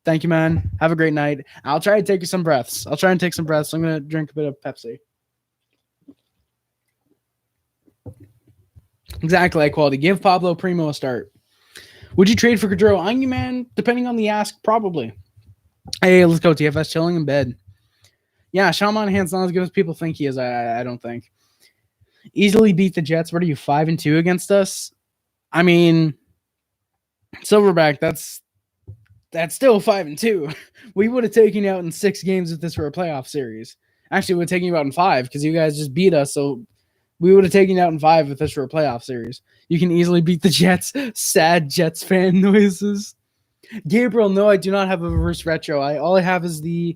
Thank you, man. Have a great night. I'll try to take you some breaths. I'm gonna drink a bit of Pepsi. Exactly, high quality. Give Pablo Primo a start. Would you trade for Gaudreau? Anya, man, depending on the ask, probably. Hey, let's go. TFS chilling in bed. Yeah, Sean Monahan's not as good as people think he is. I don't think. Easily beat the Jets. What are you, 5-2 against us? I mean, Silverback. That's still 5-2. We would have taken you out in 6 games if this were a playoff series. Actually, we would have taken you out in 5 because you guys just beat us. So we would have taken you out in 5 if this were a playoff series. You can easily beat the Jets. Sad Jets fan noises. Gabriel, no, I do not have a reverse retro. All I have is the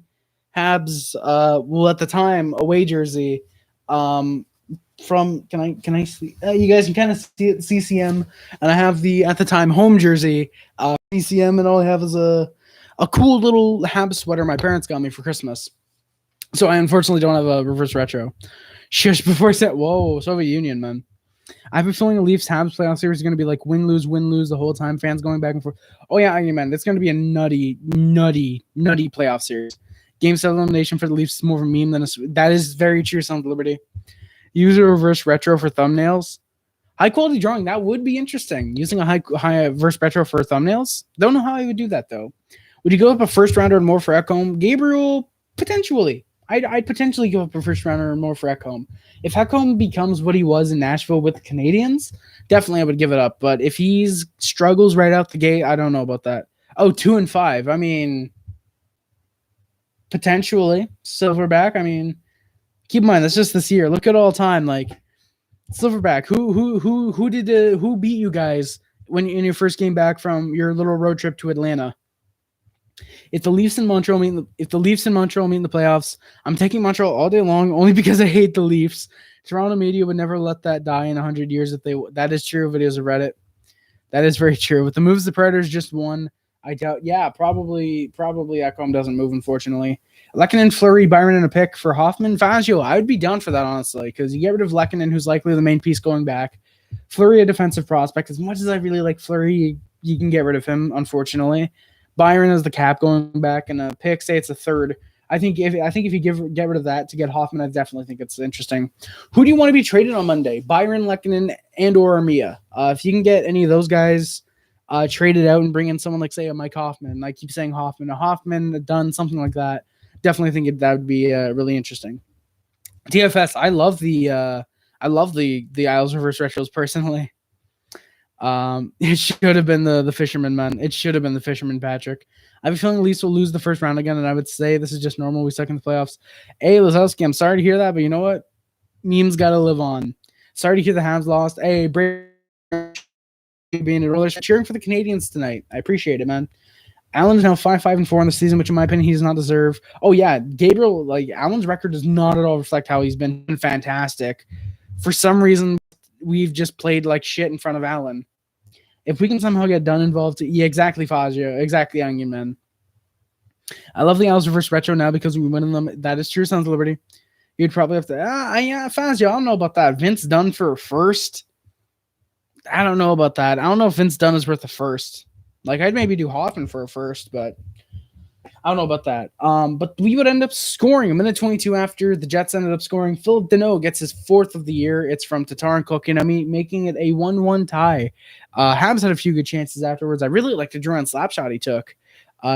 Habs, at the time, away jersey. From can I see? You guys can kind of see it, CCM, and I have the at the time home jersey, CCM, and all I have is a cool little Habs sweater my parents got me for Christmas. So I unfortunately don't have a reverse retro. Shush! Before I said, whoa, Soviet Union, man. I have a feeling the Leafs Habs playoff series is going to be like win lose the whole time. Fans going back and forth. Oh yeah, man, it's going to be a nutty playoff series. Game 7 elimination for the Leafs is more of a meme than that is very true. Sons of Liberty. Use a reverse retro for thumbnails. High quality drawing, that would be interesting. Using a high reverse retro for thumbnails. Don't know how I would do that though. Would you go up a first rounder and more for Ekholm? Gabriel, potentially. I'd potentially give up a first rounder and more for Ekholm. If Ekholm becomes what he was in Nashville with the Canadiens, definitely I would give it up. But if he struggles right out the gate, I don't know about that. Oh, 2-5. I mean, potentially Silverback. I mean, keep in mind that's just this year. Look at all time, like Silverback. Who beat you guys when in your first game back from your little road trip to Atlanta? If the Leafs and Montreal meet in the playoffs, I'm taking Montreal all day long only because I hate the Leafs. Toronto media would never let that die in 100 years if they. That is true. Videos of Reddit. That is very true. With the moves the Predators just won, I doubt. Yeah, probably Ekholm doesn't move, unfortunately. Lehkonen, Fleury, Byron, and a pick for Hoffman. Fazio, I would be down for that, honestly, because you get rid of Lehkonen, who's likely the main piece going back. Fleury, a defensive prospect. As much as I really like Fleury, you can get rid of him, unfortunately. Byron is the cap going back, and a pick. Say it's a third. I think if you get rid of that to get Hoffman, I definitely think it's interesting. Who do you want to be traded on Monday? Byron, Lehkonen, and or Armia. If you can get any of those guys traded out and bring in someone like, say, a Mike Hoffman. I keep saying Hoffman, Dunn, something like that. Definitely think that would be really interesting. DFS, I love the Isles reverse retros personally. It should have been the Fisherman, man. It should have been the Fisherman, Patrick. I have a feeling Leafs will lose the first round again, and I would say this is just normal. We suck in the playoffs. Hey, Lazowski, I'm sorry to hear that, but you know what? Memes got to live on. Sorry to hear the Habs lost. Hey, Brady being a roller, cheering for the Canadiens tonight. I appreciate it, man. Allen's now 5-5-4 in the season, which in my opinion he does not deserve. Oh yeah, Gabriel, like Allen's record does not at all reflect how he's been fantastic. For some reason, we've just played like shit in front of Allen. If we can somehow get Dunn involved, yeah, exactly, Fazio, exactly, Onion Man. I love the Isles reverse retro now because we win in them. That is true, Sons of Liberty. You'd probably have to, yeah, Fazio, I don't know about that. Vince Dunn for a first? I don't know about that. I don't know if Vince Dunn is worth a first. Like, I'd maybe do Hoffman for a first, but I don't know about that. But we would end up scoring a minute 22 after the Jets ended up scoring. Phillip Danault gets his 4th of the year. It's from Tatar and Cook, and making it a 1-1 tie. Habs had a few good chances afterwards. I really liked the Duran slap shot he took.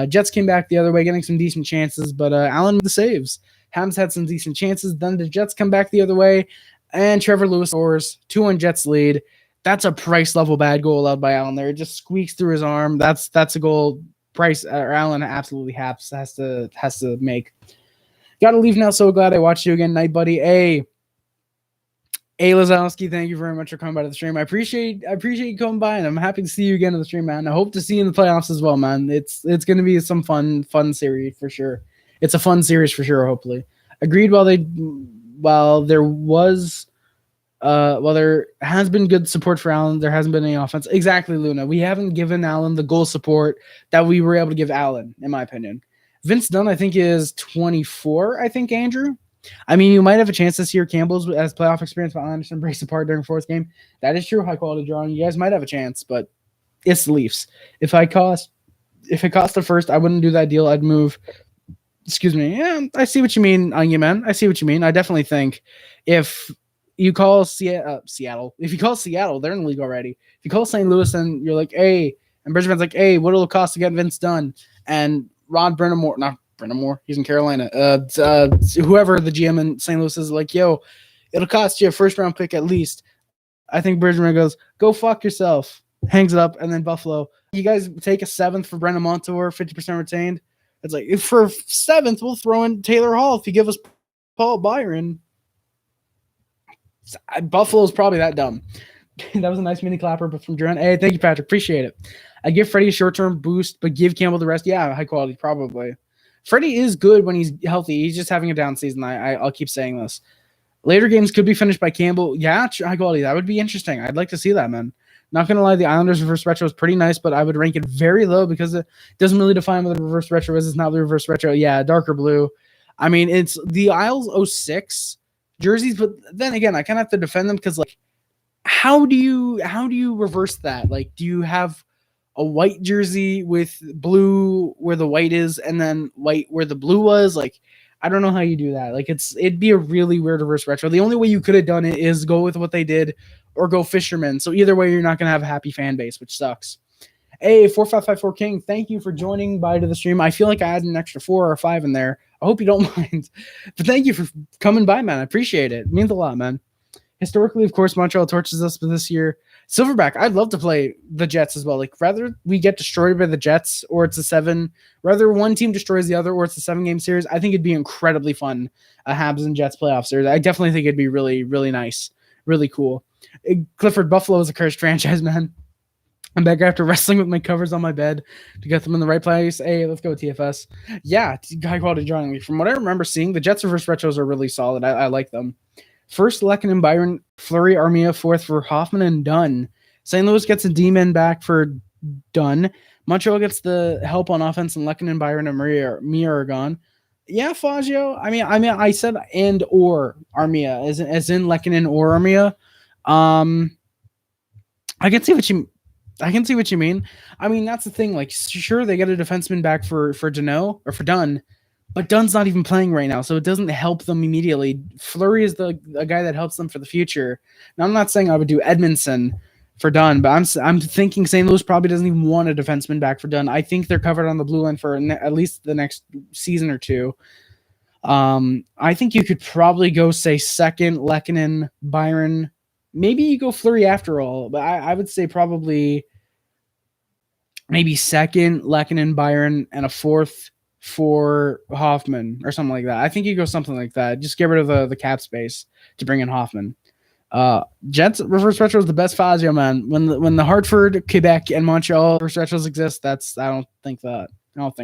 Jets came back the other way, getting some decent chances, but Allen made the saves. Habs had some decent chances. Then the Jets come back the other way, and Trevor Lewis scores. 2-1 Jets lead. That's a Price level bad goal allowed by Allen there. It just squeaks through his arm. That's a goal Price or Allen absolutely has to make. Got to leave now. So glad I watched you again, night buddy. Hey, Lazowski, thank you very much for coming by to the stream. I appreciate you coming by, and I'm happy to see you again on the stream, man. I hope to see you in the playoffs as well, man. It's going to be some fun series for sure. It's a fun series for sure. Hopefully, agreed. While there has been good support for Allen, there hasn't been any offense. Exactly, Luna. We haven't given Allen the goal support that we were able to give Allen, in my opinion. Vince Dunn, I think, is 24, I think, Andrew. I mean, you might have a chance this year. Campbell's as playoff experience, but Anderson breaks apart during 4th game. That is true. High quality drawing. You guys might have a chance, but it's the Leafs. If it cost the first, I wouldn't do that deal. I'd move. Excuse me. Yeah, I see what you mean, Onion Man. I see what you mean. I definitely think if you call Seattle. If you call Seattle, they're in the league already. If you call St. Louis and you're like, hey, and Bridgman's like, hey, what'll it cost to get Vince Dunn? And not Brennamore, he's in Carolina. Whoever the GM in St. Louis is like, yo, it'll cost you a 1st-round pick at least. I think Bridgman goes, go fuck yourself. Hangs it up, and then Buffalo. You guys take a 7th for Brendan Montour, 50% retained. It's like, if for 7th, we'll throw in Taylor Hall if you give us Paul Byron. Buffalo's probably that dumb. That was a nice mini clapper, but from Duran. Hey, thank you, Patrick. Appreciate it. I give Freddie a short-term boost, but give Campbell the rest. Yeah, high quality, probably. Freddie is good when he's healthy. He's just having a down season. I'll keep saying this. Later games could be finished by Campbell. Yeah, high quality. That would be interesting. I'd like to see that, man. Not going to lie, the Islanders reverse retro is pretty nice, but I would rank it very low because it doesn't really define what the reverse retro is. It's not the reverse retro. Yeah, darker blue. I mean, it's the Isles 06 jerseys, but then again, I kind of have to defend them because, like, how do you reverse that? Like, do you have a white jersey with blue where the white is and then white where the blue was? Like, I don't know how you do that. Like, it'd be a really weird reverse retro. The only way you could have done it is go with what they did or go Fisherman. So either way, you're not going to have a happy fan base, which sucks. Hey, 4554 King, thank you for joining by to the stream. I feel like I had an extra 4 or 5 in there. I hope you don't mind. But thank you for coming by, man. I appreciate it. It means a lot, man. Historically, of course, Montreal torches us, but this year, Silverback, I'd love to play the Jets as well. Like, rather we get destroyed by the Jets or it's a 7, rather one team destroys the other or it's a 7-game series, I think it'd be incredibly fun, a Habs and Jets playoff series. I definitely think it'd be really, really nice. Really cool. Clifford, Buffalo is a cursed franchise, man. I'm back after wrestling with my covers on my bed to get them in the right place. Hey, let's go TFS. Yeah, high quality drawing. From what I remember seeing, the Jets reverse retros are really solid. I like them. First, Lekin and Byron, Fleury, Armia, 4th for Hoffman and Dunn. St. Louis gets a D-man back for Dunn. Montreal gets the help on offense, and Lekin and Byron and Mia are gone. Yeah, Fazio. I mean, I said and or Armia, as in Lekin or Armia. I can see what you mean. I mean, that's the thing. Like, sure, they get a defenseman back for Danault or for Dunn, but Dunn's not even playing right now, so it doesn't help them immediately. Fleury is the guy that helps them for the future. Now, I'm not saying I would do Edmondson for Dunn, but I'm thinking St. Louis probably doesn't even want a defenseman back for Dunn. I think they're covered on the blue line for at least the next season or two. I think you could probably go, say, 2nd, Lehkonen, Byron. Maybe you go Fleury after all, but I would say probably maybe 2nd, Lehkonen, Byron, and a 4th for Hoffman or something like that. I think you go something like that. Just get rid of the cap space to bring in Hoffman. Jets reverse retro is the best Fazio, man. When the Hartford, Quebec, and Montreal reverse retros exist, I don't think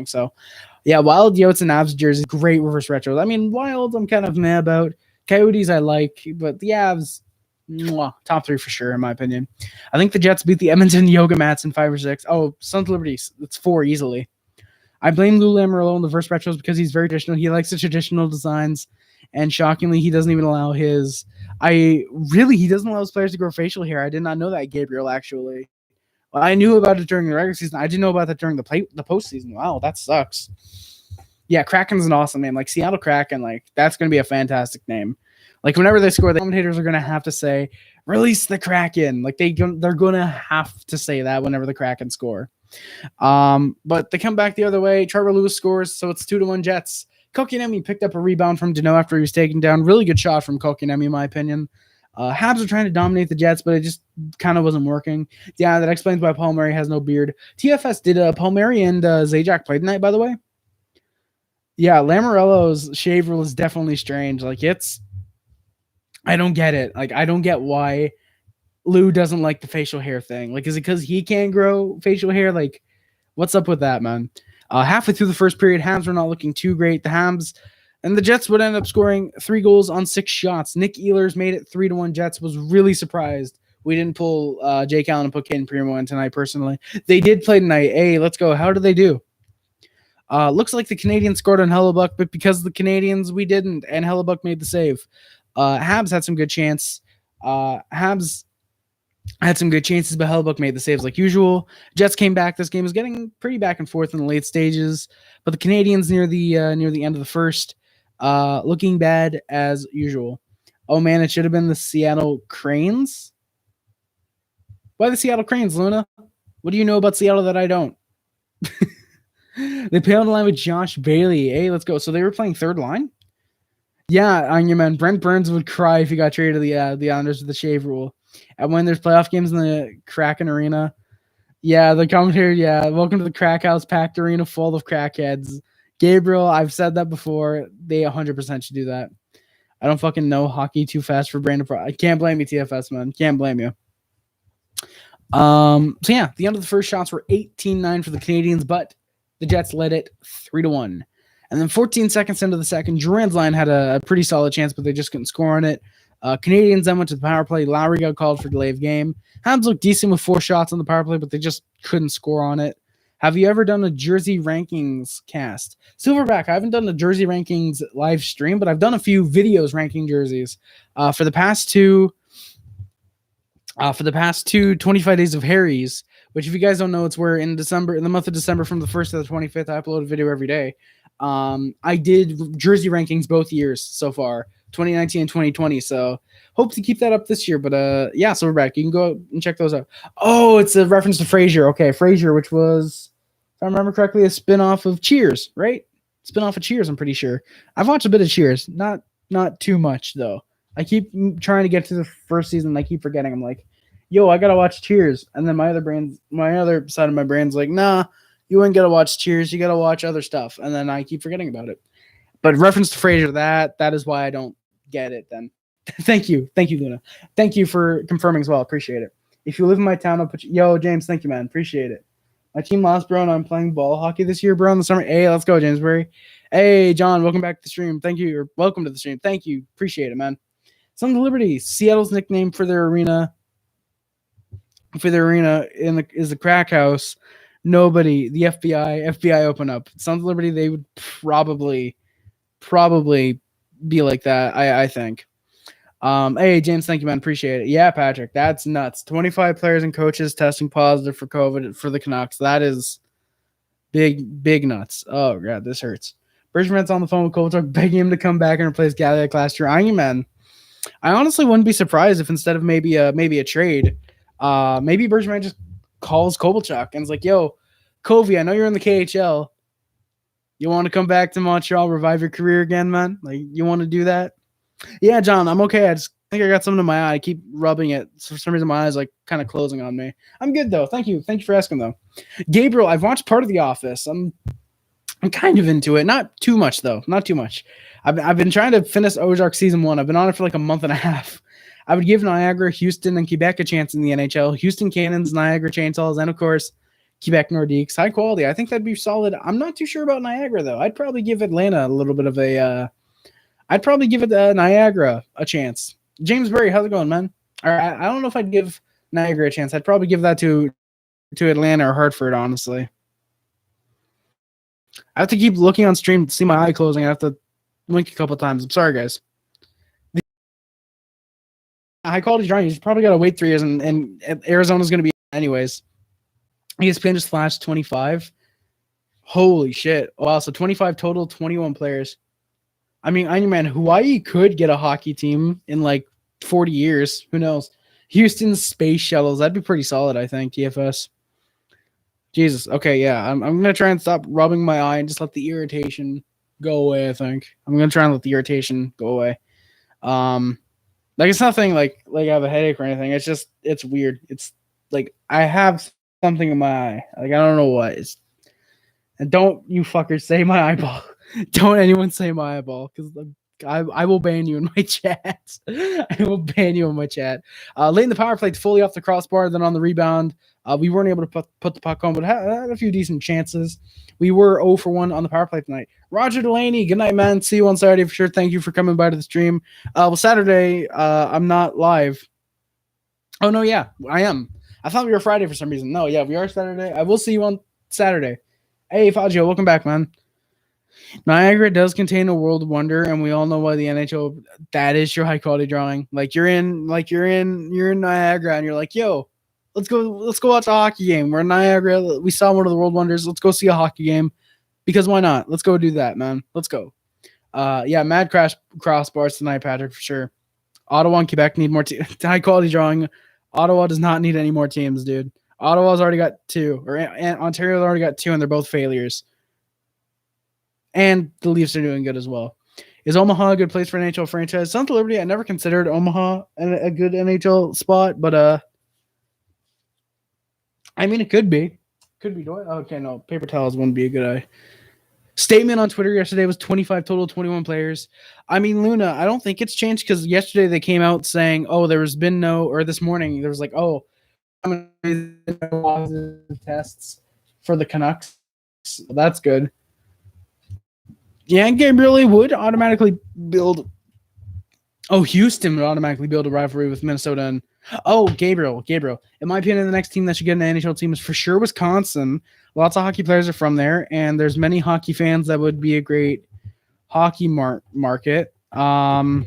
so. Yeah, Wild, Yotes, and Avs jerseys, great reverse retros. I mean, Wild, I'm kind of mad about. Coyotes, I like, but the Avs, top 3 for sure, in my opinion. I think the Jets beat the Edmonton Yoga Mats in 5 or 6. Oh, Sons of Liberty, it's 4 easily. I blame Lou Lamoriello in the reverse retros because he's very traditional. He likes the traditional designs, and shockingly, he doesn't even allow his. He doesn't allow his players to grow facial hair. I did not know that, Gabriel. Actually, well, I knew about it during the regular season. I didn't know about that during the postseason. Wow, that sucks. Yeah, Kraken's an awesome name. Like Seattle Kraken, like that's going to be a fantastic name. Like whenever they score, the commentators are going to have to say, "Release the Kraken." Like they're going to have to say that whenever the Kraken score. But they come back the other way. Trevor Lewis scores, so it's 2-1 Jets. Kotkaniemi picked up a rebound from Danault after he was taken down. Really good shot from Kotkaniemi, in my opinion. Habs are trying to dominate the Jets, but it just kind of wasn't working. Yeah, that explains why Paul Murray has no beard. TFS, did Paul Murray and Zajac play tonight, by the way? Yeah, Lamoriello's shave rule is definitely strange. Like, I don't get it. Like, I don't get why Lou doesn't like the facial hair thing. Like, is it because he can't grow facial hair? Like, what's up with that, man? Halfway through the first period, Habs were not looking too great. The Habs and the Jets would end up scoring 3 goals on 6 shots. Nick Ehlers made it 3-1 Jets. Was really surprised we didn't pull Jake Allen and put Caden Primo in tonight, personally. They did play tonight. Hey, let's go. How did they do? Looks like the Canadiens scored on Hellebuck, but because of the Canadiens, we didn't, and Hellebuck made the save. Habs had some good chance. Habs had some good chances, but Hellebuck made the saves like usual. Jets came back. This game was getting pretty back and forth in the late stages, but the Canadiens near the end of the first, looking bad as usual. Oh man, it should have been the Seattle Cranes. Why the Seattle Cranes, Luna? What do you know about Seattle that I don't? They play on the line with Josh Bailey. Hey, let's go. So they were playing third line? Yeah, on your man. Brent Burns would cry if he got traded to the Islanders with the shave rule. And when there's playoff games in the Kraken Arena, yeah, the commentator, yeah, welcome to the Crack House, packed arena full of crackheads. Gabriel, I've said that before. They 100% should do that. I don't fucking know hockey too fast for Brandon. I can't blame you, TFS, man. Can't blame you. So yeah, the end of the first shots were 18-9 for the Canadiens, but the Jets led it 3-1. And then 14 seconds into the second, Duran's line had a pretty solid chance, but they just couldn't score on it. Canadiens then went to the power play. Lowry got called for delay of game. Habs looked decent with 4 shots on the power play, but they just couldn't score on it. Have you ever done a jersey rankings cast? Silverback, I haven't done a jersey rankings live stream, but I've done a few videos ranking jerseys. For the past two 25 days of Harry's, which if you guys don't know, it's where in the month of December from the 1st to the 25th, I upload a video every day. I did jersey rankings both years so far, 2019 and 2020. So hope to keep that up this year. But yeah, Silverback, you can go and check those out. Oh, it's a reference to Frasier. Okay, Frasier, which was, if I remember correctly, a spinoff of Cheers, right? Spinoff of Cheers, I'm pretty sure. I've watched a bit of Cheers, not too much though. I keep trying to get to the first season, and I keep forgetting. I'm like, yo, I gotta watch Cheers, and then my other side of my brain's like, nah, you ain't gotta watch Cheers, you gotta watch other stuff, and then I keep forgetting about it. But reference to Frasier, that is why I don't get it. Then, thank you, Luna, thank you for confirming as well. Appreciate it. If you live in my town, I'll put you. Yo, James, thank you, man. Appreciate it. My team lost, bro, and I'm playing ball hockey this year, bro, in the summer. Hey, let's go, Jamesbury. Hey, John, welcome back to the stream. Thank you, or welcome to the stream. Thank you, appreciate it, man. Sons of Liberty, Seattle's nickname for their arena. Is the Crack House. Nobody, the FBI open up. Sons of Liberty, they would probably be like that, I think. Hey, James, thank you, man. Appreciate it. Yeah, Patrick, that's nuts. 25 players and coaches testing positive for COVID for the Canucks. That is big nuts. Oh, God, this hurts. Bergeron's on the phone with Kovalchuk, begging him to come back and replace Gallagher last year. Man, I honestly wouldn't be surprised if instead of maybe a trade, maybe Bergevin just calls Kovalchuk and is like, yo, Kovy, I know you're in the KHL. You want to come back to Montreal, revive your career again, man? Like, you want to do that? Yeah, John, I'm okay. I just think I got something in my eye. I keep rubbing it. For some reason, my eye's like kind of closing on me. I'm good, though. Thank you for asking, though. Gabriel, I've watched part of The Office. I'm kind of into it. Not too much, though. Not too much. I've been trying to finish Ozark season 1. I've been on it for like a month and a half. I would give Niagara, Houston, and Quebec a chance in the NHL. Houston Cannons, Niagara Chainsaws, and of course, Quebec Nordiques. High quality. I think that'd be solid. I'm not too sure about Niagara, though. I'd probably give Atlanta a little bit of a I'd probably give it Niagara a chance. James Berry, how's it going, man? Or I don't know if I'd give Niagara a chance. I'd probably give that to Atlanta or Hartford, honestly. I have to keep looking on stream to see my eye closing. I have to blink a couple times. I'm sorry, guys. High quality drawing. You probably got to wait 3 years, and Arizona's going to be anyways. ESPN just flashed 25. Holy shit. Wow, so 25 total, 21 players. I mean, Iron Man, Hawaii could get a hockey team in like 40 years. Who knows? Houston's space shuttles. That'd be pretty solid, I think, DFS. Jesus. Okay, yeah. I'm going to try and stop rubbing my eye and just let the irritation go away, I think. I'm going to try and let the irritation go away. Like, it's nothing like I have a headache or anything. It's just, it's weird. It's like I have something in my eye. Like, I don't know what. And don't you fuckers say my eyeball. Don't anyone say my eyeball, because I will ban you in my chat. I will ban you in my chat. Late in the power play, fully off the crossbar, then on the rebound. We weren't able to put the puck on, but had a few decent chances. We were 0 for 1 on the power play tonight. Roger Delaney, good night, man. See you on Saturday for sure. Thank you for coming by to the stream. Well, Saturday, I'm not live. Oh, no, yeah, I am. I thought we were Friday for some reason. No, yeah, we are Saturday. I will see you on Saturday. Hey, Fagio, welcome back, man. Niagara does contain a world wonder, and we all know why the NHL. That is your high quality drawing. Like you're in Niagara, and you're like, yo, let's go watch a hockey game. We're in Niagara. We saw one of the world wonders. Let's go see a hockey game, because why not? Let's go do that, man. Let's go. Yeah, mad crossbars tonight, Patrick, for sure. Ottawa and Quebec need more high quality drawing. Ottawa does not need any more teams, dude. Ottawa's already got 2, and Ontario's already got 2, and they're both failures. And the Leafs are doing good as well. Is Omaha a good place for an NHL franchise? Sons of Liberty, I never considered Omaha a good NHL spot, but I mean, it could be. Could be. Okay, no, paper towels wouldn't be a good statement on Twitter yesterday was 25 total, 21 players. I mean, Luna, I don't think it's changed, because yesterday they came out saying, oh, there has been no, or this morning there was like, oh, how many tests for the Canucks. That's good. Yeah, Gabriel would automatically build. Oh, Houston would automatically build a rivalry with Minnesota. And Gabriel. In my opinion, the next team that should get an NHL team is for sure Wisconsin. Lots of hockey players are from there, and there's many hockey fans that would be a great hockey market. Plus,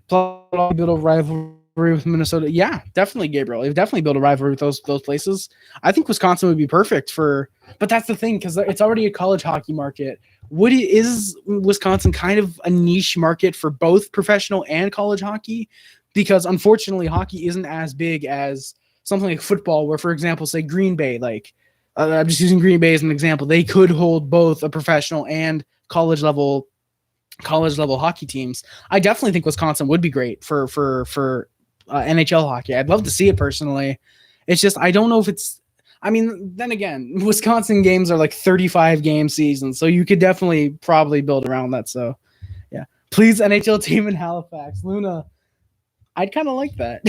build a rivalry with Minnesota. Yeah, definitely, Gabriel. It would definitely build a rivalry with those places. I think Wisconsin would be perfect for. But that's the thing, because it's already a college hockey market. Is Wisconsin kind of a niche market for both professional and college hockey? Because unfortunately, hockey isn't as big as something like football, where, for example, say Green Bay, like I'm just using Green Bay as an example, they could hold both a professional and college level hockey teams. I definitely think Wisconsin would be great for NHL hockey. I'd love to see it personally. It's just I don't know if it's. I mean, then again, Wisconsin games are like 35 game seasons, so you could definitely probably build around that. So, yeah, please NHL team in Halifax, Luna. I'd kind of like that.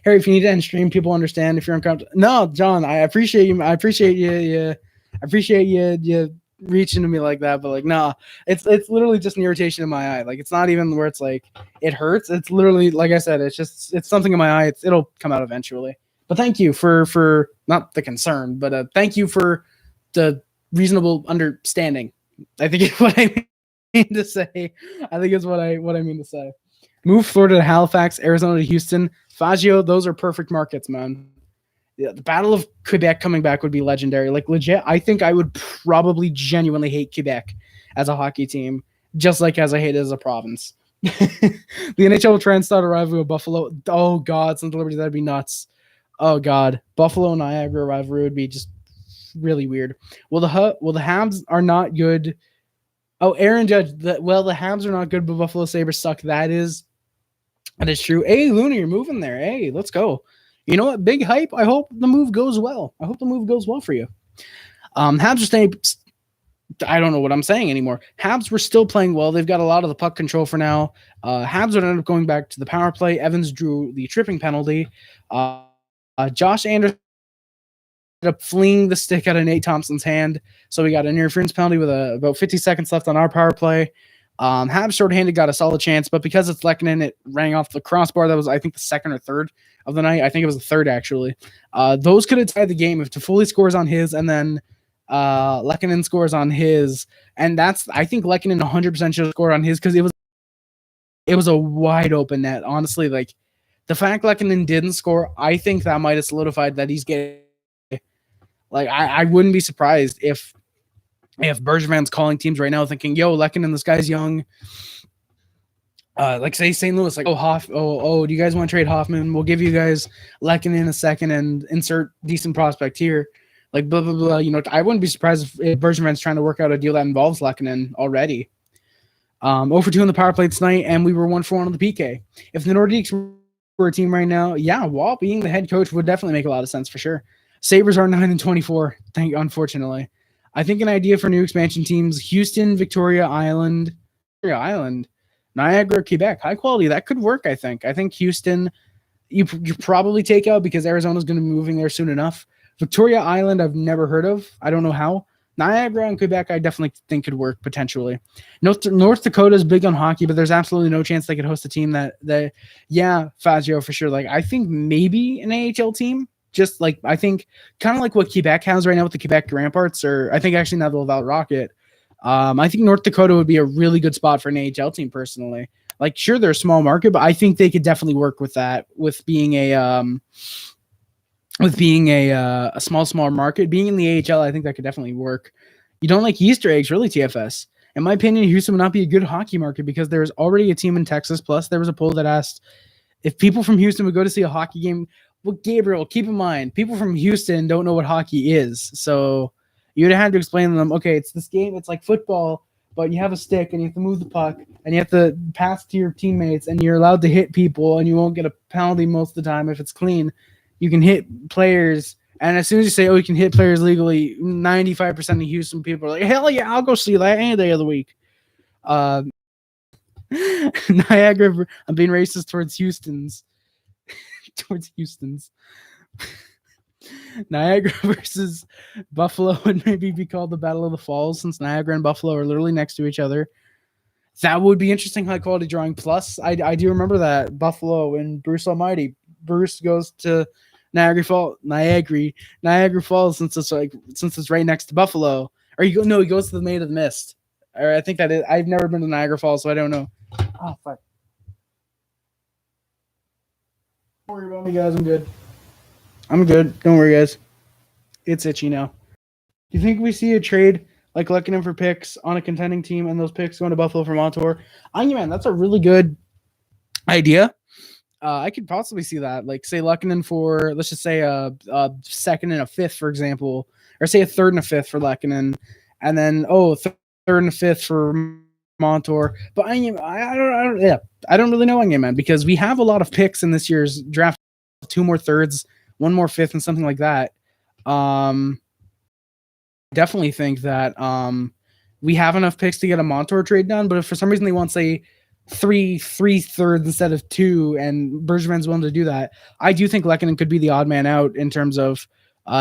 Harry, if you need to end stream, people understand if you're uncomfortable. No, John, I appreciate you. I appreciate you. I appreciate you reaching to me like that. But like, nah, it's literally just an irritation in my eye. Like, it's not even where it's like it hurts. It's literally, like I said, it's something in my eye. It'll come out eventually. But thank you for not the concern, but thank you for the reasonable understanding. I think it's what I mean to say. I think it's what I mean to say. Move Florida to Halifax, Arizona to Houston. Fagio, those are perfect markets, man. Yeah, the Battle of Quebec coming back would be legendary. Like, legit, I think I would probably genuinely hate Quebec as a hockey team, just like as I hate it as a province. The NHL will try and start a rivalry with Buffalo. Oh, God, Sons of Liberty, that'd be nuts. Oh, God. Buffalo-Niagara rivalry would be just really weird. Well, the Habs are not good. Oh, Aaron Judge. The Habs are not good, but Buffalo Sabres suck. That is true. Hey, Luna, you're moving there. Hey, let's go. You know what? Big hype. I hope the move goes well. I hope the move goes well for you. Habs are staying. I don't know what I'm saying anymore. Habs were still playing well. They've got a lot of the puck control for now. Habs would end up going back to the power play. Evans drew the tripping penalty. Josh Anderson ended up fleeing the stick out of Nate Thompson's hand. So we got an interference penalty with about 50 seconds left on our power play. Habs shorthanded got a solid chance, but because it's Lehkonen, it rang off the crossbar. That was, I think, the second or third of the night. I think it was the third, actually. Those could have tied the game if Toffoli scores on his and then Lehkonen scores on his. And I think Lehkonen 100% should have scored on his because it was a wide open net. Honestly, like, the fact Lehkonen didn't score, I think that might have solidified that he's getting. Like I wouldn't be surprised if Bergevin's calling teams right now thinking, yo, Lehkonen, this guy's young. Like say St. Louis, like, do you guys want to trade Hoffman? We'll give you guys Lehkonen in a second and insert decent prospect here. Like blah blah blah. You know, I wouldn't be surprised if Bergevin's trying to work out a deal that involves Lehkonen already. 0 for 2 on the power play tonight, and we were 1 for 1 on the PK. If the Nordiques were a team right now, yeah, Wall being the head coach would definitely make a lot of sense for sure. Sabres are 9-24. Unfortunately, I think an idea for new expansion teams: Houston, Victoria Island, Niagara, Quebec, high quality. That could work. I think Houston, you probably take out because Arizona's going to be moving there soon enough. Victoria Island, I've never heard of. I don't know how. Niagara and Quebec, I definitely think could work potentially. North Dakota is big on hockey, but there's absolutely no chance they could host a team that Fazio for sure. Like I think maybe an AHL team, just like I think kind of like what Quebec has right now with the Quebec Ramparts, or I think actually now the Laval Rocket. I think North Dakota would be a really good spot for an AHL team personally. Like sure, they're a small market, but I think they could definitely work with that, with being a small market. Being in the AHL, I think that could definitely work. You don't like Easter eggs, really, TFS. In my opinion, Houston would not be a good hockey market because there's already a team in Texas. Plus, there was a poll that asked if people from Houston would go to see a hockey game. Well, Gabriel, keep in mind, people from Houston don't know what hockey is. So you'd have had to explain to them, okay, it's this game. It's like football, but you have a stick and you have to move the puck and you have to pass to your teammates and you're allowed to hit people and you won't get a penalty most of the time if it's clean. You can hit players, and as soon as you say, you can hit players legally, 95% of Houston people are like, hell yeah, I'll go see that any day of the week. Niagara, I'm being racist towards Houston's. Niagara versus Buffalo would maybe be called the Battle of the Falls, since Niagara and Buffalo are literally next to each other. That would be interesting, high quality drawing. Plus, I do remember that Buffalo and Bruce Almighty. Bruce goes to Niagara Falls since it's right next to Buffalo. Or he goes to the Maid of the Mist. Or I think that is. I've never been to Niagara Falls, so I don't know. Oh fuck. Don't worry about me, guys. I'm good. Don't worry, guys. It's itchy now. Do you think we see a trade like Lehkonen for picks on a contending team and those picks going to Buffalo for Montour? Man, that's a really good idea. I could possibly see that. Like, say Lehkonen for, let's just say a second and a fifth, for example, or say a third and a fifth for Lehkonen, and then third and a fifth for Montour. But I don't really know, man, because we have a lot of picks in this year's draft. 2 more thirds, 1 more fifth, and something like that. Definitely think that we have enough picks to get a Montour trade done. But if for some reason they want, say, three thirds instead of 2, and Bergevin's willing to do that, I do think Lehkonen could be the odd man out in terms of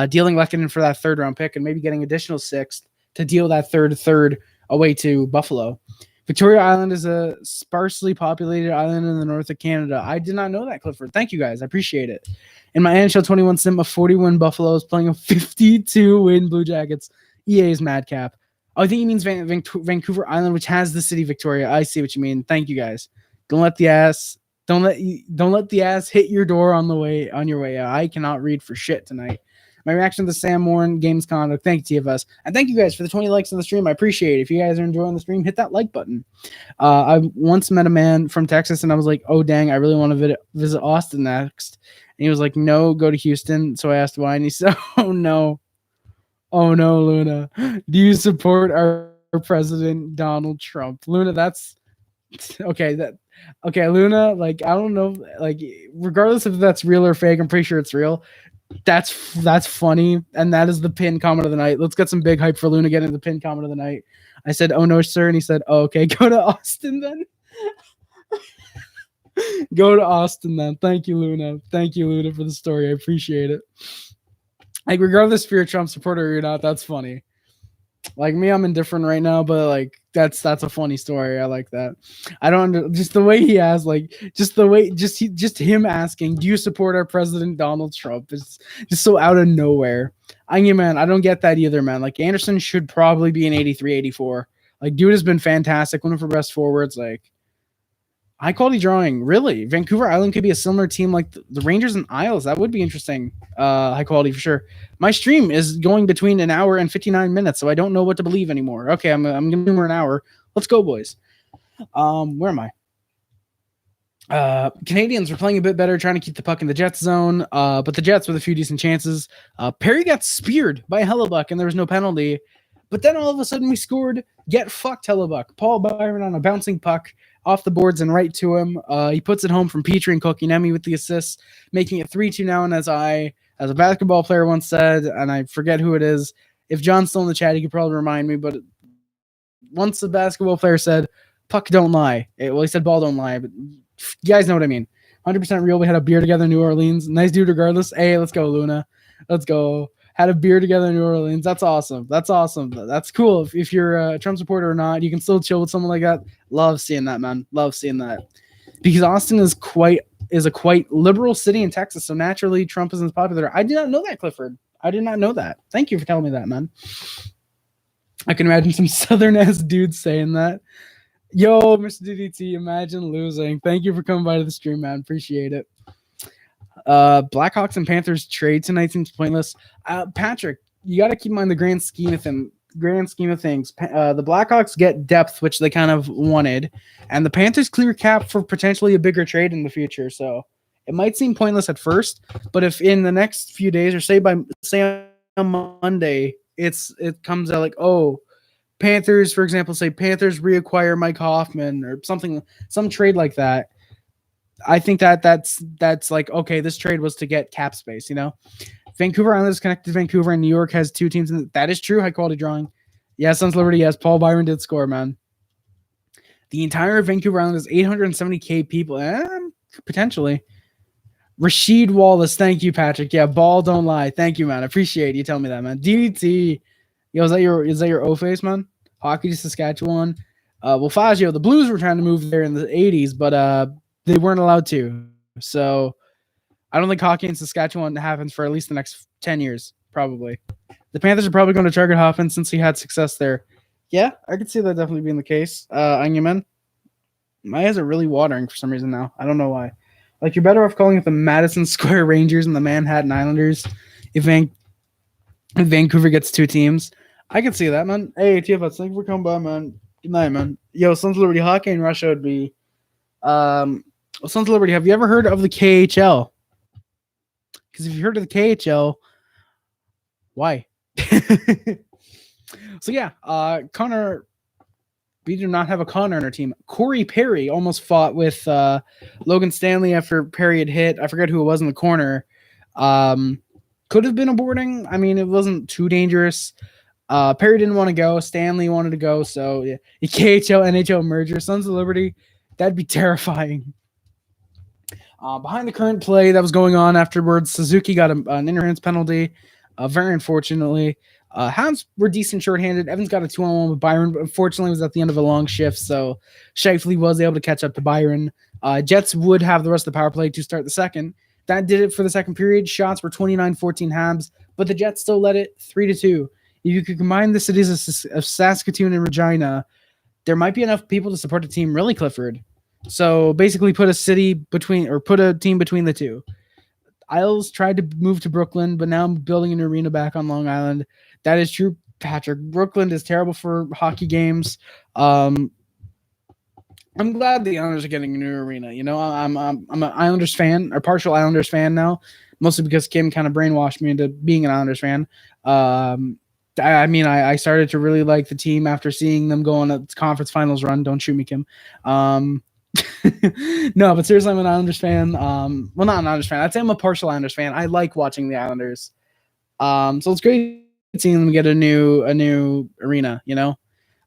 dealing Lehkonen for that 3rd round pick and maybe getting additional 6th to deal that third away to Buffalo. Victoria Island is a sparsely populated island in the north of Canada. I did not know that, Clifford. Thank you, guys. I appreciate it. In my NHL 21 sim, a 40-win Buffalo is playing a 52-win Blue Jackets. EA's madcap. Oh, I think he means Vancouver Island, which has the city Victoria. I see what you mean. Thank you, guys. Don't let the ass hit your door on your way out. I cannot read for shit tonight. My reaction to the Sam Warren games conduct. Thank you, TFS. And thank you guys for the 20 likes on the stream. I appreciate it. If you guys are enjoying the stream, hit that like button. I once met a man from Texas and I was like, oh, dang, I really want to visit Austin next. And he was like, no, go to Houston. So I asked why. And he said, oh, no, Luna. Do you support our president, Donald Trump? Luna, that's okay. Okay, Luna, like, I don't know, like, regardless if that's real or fake, I'm pretty sure it's real. That's funny, and that is the pin comment of the night. Let's get some big hype for Luna getting the pin comment of the night. I said, oh no, sir, and he said, oh, okay, go to Austin then. Go to Austin then. Thank you, Luna. Thank you, Luna, for the story. I appreciate it. Like, regardless if you're a Trump supporter or not, that's funny. Like me, I'm indifferent right now, but like that's a funny story. I like that. I don't just the way he asked, like just him asking, "Do you support our president Donald Trump?" Is just so out of nowhere. I don't get that either, man. Like Anderson should probably be an 83, 84. Like dude has been fantastic. One of our best forwards. Like High quality drawing, really. Vancouver Island could be a similar team like the Rangers and Isles. That would be interesting. High quality for sure. My stream is going between an hour and 59 minutes, so I don't know what to believe anymore. Okay, I'm gonna do more an hour. Let's go, boys. Where am I? Canadians were playing a bit better, trying to keep the puck in the Jets zone, but the Jets with a few decent chances. Perry got speared by Hellebuck, and there was no penalty. But then all of a sudden we scored. Get fucked, Hellebuck. Paul Byron on a bouncing puck off the boards and right to him. He puts it home from Petrie and Kotkaniemi with the assists, making it 3-2 now. And as a basketball player once said, and I forget who it is, if John's still in the chat, he could probably remind me, but once a basketball player said, puck don't lie. He said ball don't lie, but you guys know what I mean. 100% real. We had a beer together in New Orleans. Nice dude regardless. Hey, let's go, Luna. Let's go. Had a beer together in New Orleans. That's awesome. That's awesome. That's cool. If you're a Trump supporter or not, you can still chill with someone like that. Love seeing that, man. Love seeing that. Because Austin is a quite liberal city in Texas, so naturally Trump isn't popular. I did not know that, Clifford. I did not know that. Thank you for telling me that, man. I can imagine some southern-ass dudes saying that. Yo, Mr. DDT, imagine losing. Thank you for coming by to the stream, man. Appreciate it. Blackhawks and Panthers trade tonight seems pointless. Patrick, you got to keep in mind the grand scheme of things. The Blackhawks get depth, which they kind of wanted, and the Panthers clear cap for potentially a bigger trade in the future. So it might seem pointless at first, but if in the next few days, or say on Monday, it comes out like, oh, Panthers, for example, say Panthers reacquire Mike Hoffman or something, some trade like that. I think that's like, okay, this trade was to get cap space, you know? Vancouver Islanders connected to Vancouver, and New York has two teams. That is true. High quality drawing. Yes, Sons Liberty. Yes, Paul Byron did score, man. The entire Vancouver Island is 870K people. Potentially. Rasheed Wallace. Thank you, Patrick. Yeah, ball don't lie. Thank you, man. I appreciate you telling me that, man. DDT. Yo, is that your O-face, man? Hockey to Saskatchewan. Well, Fazio, the Blues were trying to move there in the 80s, but they weren't allowed to. So I don't think hockey in Saskatchewan happens for at least the next 10 years, probably. The Panthers are probably going to target Hoffman since he had success there. Yeah, I could see that definitely being the case. Anyaman, my eyes are really watering for some reason now. I don't know why. Like, you're better off calling it the Madison Square Rangers and the Manhattan Islanders if Vancouver gets two teams. I can see that, man. Hey, TFS, thank you for coming by, man. Good night, man. Yo, Sons of Liberty hockey in Russia would be... Sons of Liberty, have you ever heard of the KHL? Because if you heard of the KHL, why? So yeah, Connor, we do not have a Connor on our team. Corey Perry almost fought with Logan Stanley after Perry had hit. I forget who it was in the corner. Could have been a boarding. I mean, it wasn't too dangerous. Perry didn't want to go. Stanley wanted to go. So yeah, the KHL NHL merger, Sons of Liberty, that'd be terrifying. Behind the current play that was going on afterwards, Suzuki got an interference penalty. Very unfortunately. Habs were decent shorthanded. Evans got a 2-on-1 with Byron, but unfortunately it was at the end of a long shift, so Scheifele was able to catch up to Byron. Jets would have the rest of the power play to start the second. That did it for the second period. Shots were 29-14 Habs, but the Jets still led it 3-2. If you could combine the cities of Saskatoon and Regina, there might be enough people to support the team, really, Clifford. So basically put a team between the two. Isles tried to move to Brooklyn, but now I'm building an arena back on Long Island. That is true, Patrick. Brooklyn is terrible for hockey games. I'm glad the Islanders are getting a new arena. You know, I'm an Islanders fan, or partial Islanders fan now, mostly because Kim kind of brainwashed me into being an Islanders fan. I started to really like the team after seeing them go on a conference finals run. Don't shoot me, Kim. No, but seriously, I'm an Islanders fan. Well, not an Islanders fan. I'd say I'm a partial Islanders fan. I like watching the Islanders. So it's great seeing them get a new arena, you know.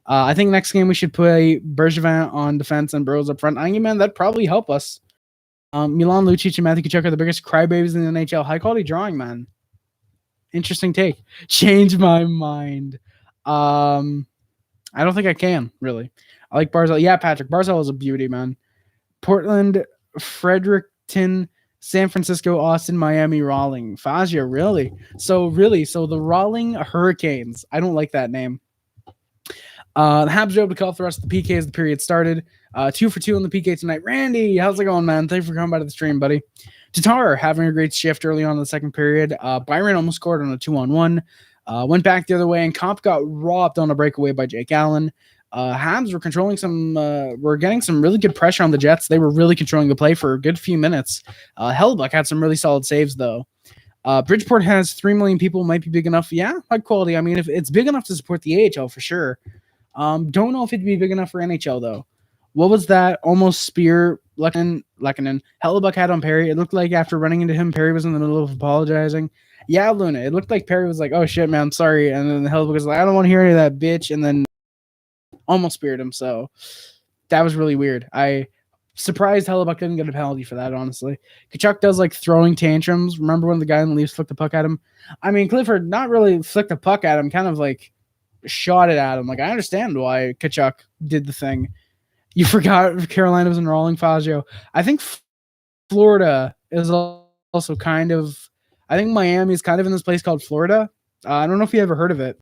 I think next game we should play Bergevin on defense and Burrows up front. Man, that'd probably help us. Milan Lucic and Matthew Tkachuk are the biggest crybabies in the NHL. High quality drawing, man. Interesting take. Change my mind. I don't think I can, really. I like Barzal. Yeah, Patrick. Barzal is a beauty, man. Portland, Fredericton, San Francisco, Austin, Miami, Rawling. Fazia, really? So the Rawling Hurricanes. I don't like that name. The Habs were able to cut off the rest of the PK as the period started. 2 for 2 on the PK tonight. Randy, how's it going, man? Thanks for coming by to the stream, buddy. Tatar having a great shift early on in the second period. Byron almost scored on a 2-on-1. Went back the other way, and Copp got robbed on a breakaway by Jake Allen. Habs were controlling were getting some really good pressure on the Jets. They were really controlling the play for a good few minutes. Hellbuck had some really solid saves, though. Bridgeport has 3 million people, might be big enough. Yeah, high quality. I mean, if it's big enough to support the AHL for sure. Don't know if it'd be big enough for NHL, though. What was that? Almost spear Lekanen. Hellbuck had on Perry. It looked like after running into him, Perry was in the middle of apologizing. Yeah, Luna. It looked like Perry was like, oh, shit, man, I'm sorry. And then Hellbuck was like, I don't want to hear any of that, bitch. And then almost speared him. So that was really weird. I surprised Hellbuck didn't get a penalty for that, honestly. Tkachuk does like throwing tantrums. Remember when the guy in the Leafs flicked the puck at him? I mean, Clifford not really flicked the puck at him, kind of like shot it at him. Like, I understand why Tkachuk did the thing. You forgot Carolina was enrolling Fazio. I think Florida is also kind of, I think Miami is kind of in this place called Florida. I don't know if you ever heard of it.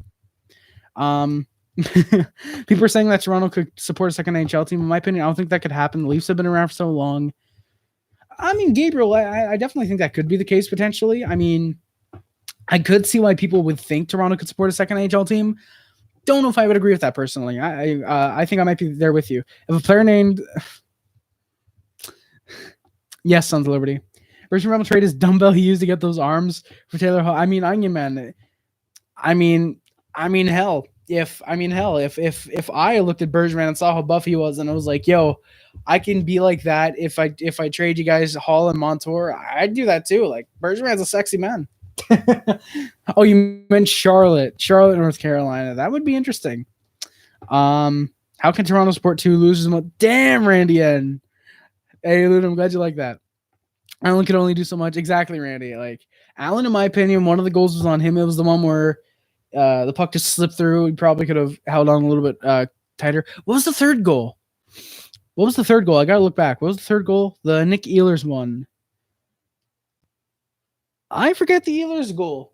People are saying that Toronto could support a second NHL team. In my opinion, I don't think that could happen. The Leafs have been around for so long. I mean, Gabriel, I definitely think that could be the case potentially. I mean, I could see why people would think Toronto could support a second NHL team. Don't know if I would agree with that personally. I think I might be there with you. If a player named yes, Sons of Liberty. Richard Rebel trade is dumbbell he used to get those arms for Taylor Hall. I mean, Onion Man. I mean, hell. If I looked at Bergman and saw how buff he was, and I was like, yo, I can be like that if I trade you guys Hall and Montour, I'd do that too. Like, Bergman's a sexy man. Oh, you meant Charlotte, North Carolina. That would be interesting. How can Toronto support 2 losers? Damn, Randy N. Hey, Luna, I'm glad you like that. Allen could only do so much. Exactly, Randy. Like, Allen, in my opinion, one of the goals was on him. It was the one where the puck just slipped through. He probably could have held on a little bit tighter. What was the third goal? I got to look back. What was the third goal? The Nick Ehlers one. I forget the Ehlers goal.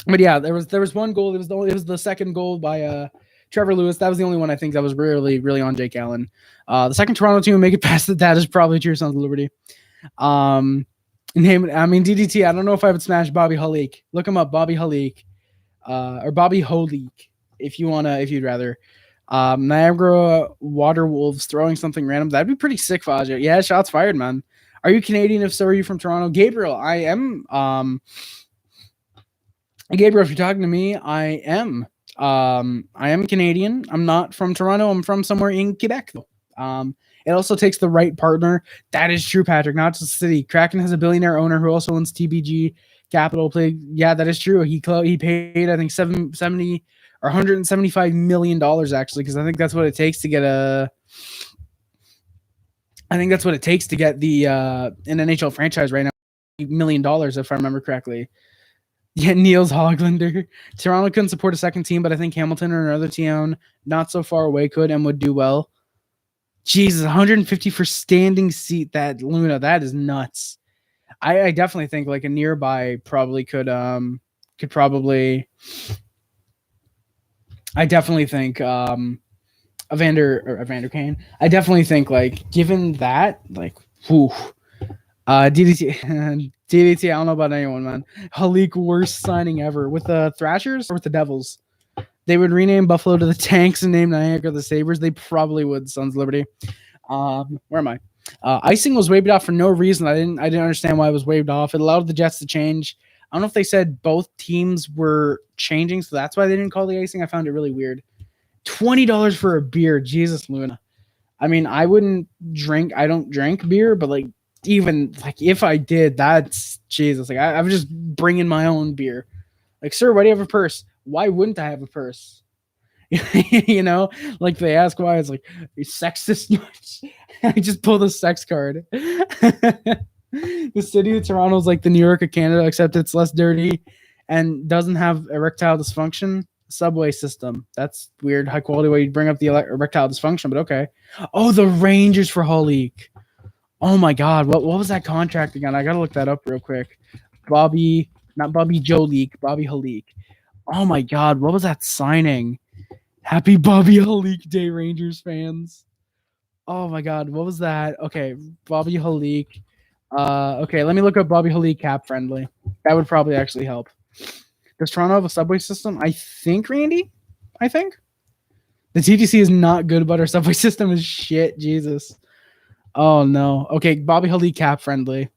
But yeah, there was one goal. It was the second goal by Trevor Lewis. That was the only one I think that was really, really on Jake Allen. The second Toronto team make it past that is probably true, Sons of Liberty. DDT. I don't know if I would smash Bobby Halik. Look him up, Bobby Halik, or Bobby Holik, if you'd rather. Niagara Water Wolves throwing something random. That'd be pretty sick, Fazio. Yeah, shots fired, man. Are you Canadian? If so, are you from Toronto? Gabriel, I am. Gabriel, if you're talking to me, I am. I am Canadian. I'm not from Toronto. I'm from somewhere in Quebec, though. It also takes the right partner. That is true, Patrick. Not just the city. Kraken has a billionaire owner who also owns TBG Capital. Yeah, that is true. He paid, I think, 70 or $175 million actually, because I think that's what it takes to get the an NHL franchise right now. $1 million, if I remember correctly. Yeah, Niels Hoglander. Toronto couldn't support a second team, but I think Hamilton or another team not so far away could and would do well. Jesus, 150 for standing seat. That Luna, that is nuts. I definitely think like a nearby probably could probably. I definitely think Evander Kane. I definitely think like given that like whew. DDT. I don't know about anyone, man. Halik, worst signing ever with the Thrashers or with the Devils. They would rename Buffalo to the Tanks and name Niagara the Sabres. They probably would. Sons of Liberty. Where am I? Icing was waived off for no reason. I didn't understand why it was waived off. It allowed the Jets to change. I don't know if they said both teams were changing, so that's why they didn't call the icing. I found it really weird. $20 for a beer. Jesus, Luna. I mean, I wouldn't drink. I don't drink beer, but like even like if I did, that's Jesus. Like I was just bringing my own beer. Like, sir, why do you have a purse? Why wouldn't I have a purse? You know, like they ask why. It's like, are you sexist much? I just pull the sex card. The city of Toronto is like the New York of Canada, except it's less dirty and doesn't have erectile dysfunction. Subway system. That's weird. High quality way you bring up the erectile dysfunction, but okay. Oh, the Rangers for Halik. Oh my God. What was that contract again? I gotta look that up real quick. Bobby Halik. Oh my God, what was that signing? Happy Bobby Halik Day, Rangers fans. Oh my God, what was that? Okay, Bobby Halik. Okay, let me look up Bobby Halik cap friendly. That would probably actually help. Does Toronto have a subway system? I think, Randy. I think the TTC is not good, but our subway system is shit. Jesus. Oh no. Okay, Bobby Halik cap friendly.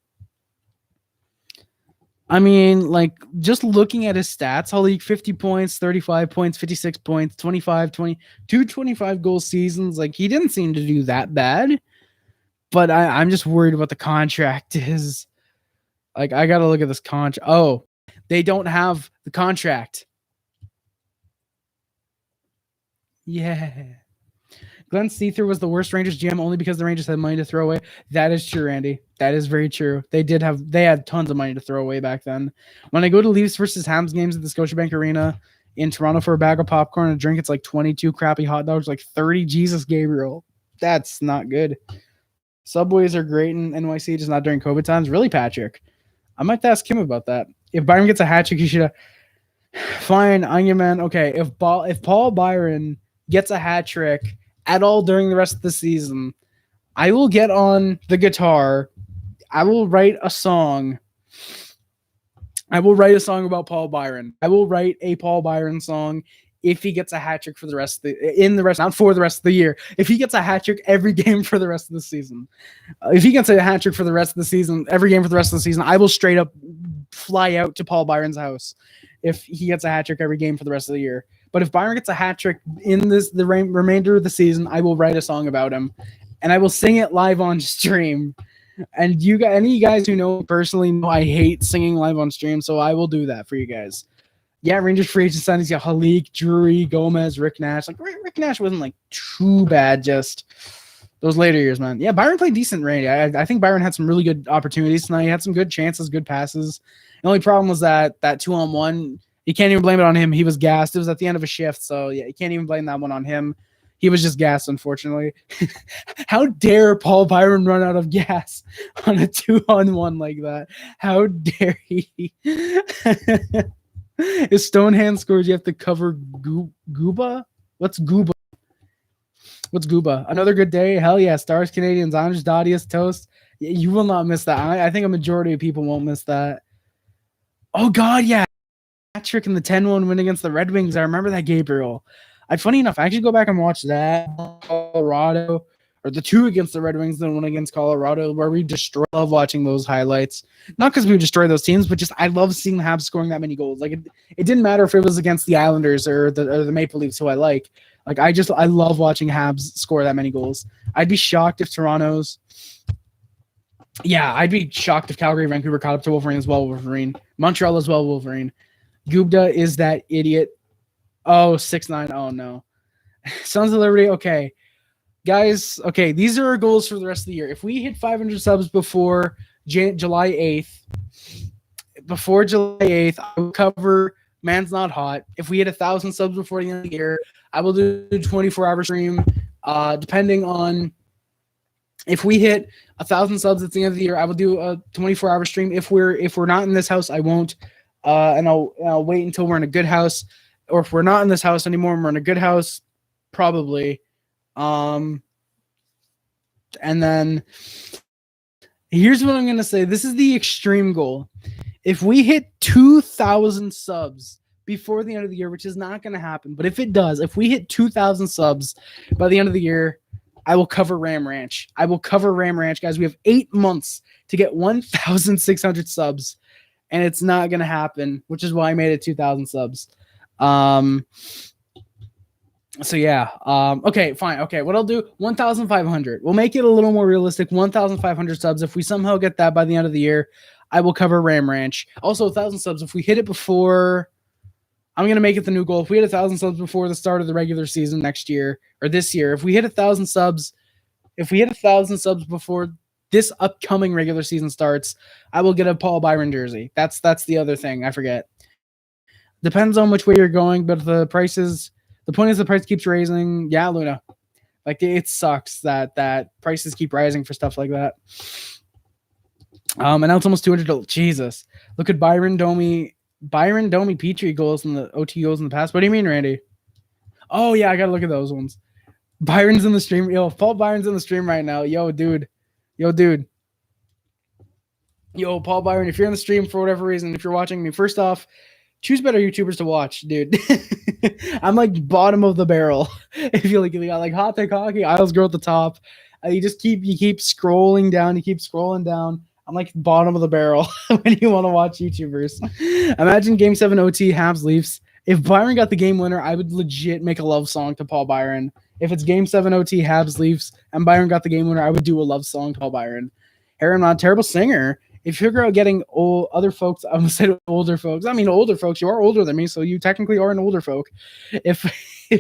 I mean, like, just looking at his stats, Halik 50 points, 35 points, 56 points, 25, 20, 225 goal seasons. Like, he didn't seem to do that bad. But I'm just worried about the contract is. Like, I got to look at this contract. Oh, they don't have the contract. Yeah. Glenn Seether was the worst Rangers GM only because the Rangers had money to throw away. That is true, Randy. That is very true. They had tons of money to throw away back then. When I go to Leafs versus Habs games at the Scotiabank Arena in Toronto for a bag of popcorn and a drink, it's like 22 crappy hot dogs, like 30 Jesus Gabriel. That's not good. Subways are great in NYC, just not during COVID times. Really, Patrick? I might ask him about that. If Byron gets a hat trick, he should have. Fine, Onion Man. Okay, if Paul Byron gets a hat trick at all during the rest of the season, I will get on the guitar. I will write a song. I will write a song about Paul Byron. I will write a Paul Byron song if he gets a hat trick for the rest of not for the rest of the year. If he gets a hat trick every game for the rest of the season, if he gets a hat trick for the rest of the season, every game for the rest of the season, I will straight up fly out to Paul Byron's house if he gets a hat trick every game for the rest of the year. But if Byron gets a hat trick in the remainder of the season, I will write a song about him, and I will sing it live on stream. And any of you guys who know personally know I hate singing live on stream, so I will do that for you guys. Yeah, Rangers free agent signings. Yeah, Halik, Drury, Gomez, Rick Nash. Like Rick Nash wasn't like too bad. Just those later years, man. Yeah, Byron played decent, Randy. I think Byron had some really good opportunities tonight. He had some good chances, good passes. The only problem was that 2-on-1. You can't even blame it on him. He was gassed. It was at the end of a shift, so yeah, you can't even blame that one on him. He was just gassed, unfortunately. How dare Paul Byron run out of gas on a 2-on-1 like that? How dare he? If Stonehand scores, you have to cover Gooba? What's Gooba? What's Gooba? Another good day? Hell yeah. Stars, Canadiens, Anders, Dadius, Toast. You will not miss that. I think a majority of people won't miss that. Oh, God, yeah. Patrick in the 10-1 win against the Red Wings. I remember that, Gabriel. Funny enough, I actually go back and watch that. Colorado. Or the 2 against the Red Wings, then 1 against Colorado, where we destroy. Love watching those highlights. Not because we destroy those teams, but just I love seeing the Habs scoring that many goals. Like it didn't matter if it was against the Islanders or the Maple Leafs, who I like. Like I love watching Habs score that many goals. I'd be shocked if Toronto's. Yeah, I'd be shocked if Calgary, Vancouver caught up to Wolverine as well. Wolverine, Montreal as well. Wolverine. Gupta is that idiot. Oh, 6'9". Oh no. Sons of Liberty. Okay. Guys, okay, these are our goals for the rest of the year. If we hit 500 subs before July 8th, I will cover Man's Not Hot. If we hit 1,000 subs before the end of the year, I will do a 24-hour stream. Depending on if we hit 1,000 subs at the end of the year, I will do a 24-hour stream. If we're not in this house, I won't. And I'll wait until we're in a good house. Or if we're not in this house anymore and we're in a good house, probably. And then here's what I'm going to say. This is the extreme goal. If we hit 2,000 subs before the end of the year, which is not going to happen, but if it does, if we hit 2,000 subs by the end of the year, I will cover Ram Ranch. Guys. We have 8 months to get 1,600 subs, and it's not going to happen, which is why I made it 2,000 subs. So yeah. Okay, fine. Okay, what I'll do, 1,500. We'll make it a little more realistic. 1,500 subs. If we somehow get that by the end of the year, I will cover Ram Ranch. Also, 1,000 subs. If we hit it before, I'm gonna make it the new goal. If we hit 1,000 subs before the start of the regular season next year or this year, if we hit 1,000 subs before this upcoming regular season starts, I will get a Paul Byron jersey. That's the other thing. I forget. Depends on which way you're going, but the prices. The point is the price keeps raising. Yeah, Luna. Like, it sucks that prices keep rising for stuff like that. And now it's almost $200. Jesus. Look at Byron, Domi, Byron, Domi, Petrie goals in the OT goals in the past. What do you mean, Randy? Oh yeah, I gotta look at those ones. Byron's in the stream. Yo, Paul Byron's in the stream right now. Yo, dude. Yo, Paul Byron, if you're in the stream for whatever reason, if you're watching me, first off, choose better YouTubers to watch, dude. I'm like bottom of the barrel. If you got like Hot Take Hockey, Isles Girl at the top. You keep scrolling down. I'm like bottom of the barrel when you want to watch YouTubers. Imagine Game 7 OT, Habs Leafs. If Byron got the game winner, I would legit make a love song to Paul Byron. If it's Game 7 OT, Habs Leafs, and Byron got the game winner, I would do a love song to Paul Byron. Aaron, not a terrible singer. If you figure out getting other folks, I'm gonna say older folks. I mean, older folks. You are older than me, so you technically are an older folk. If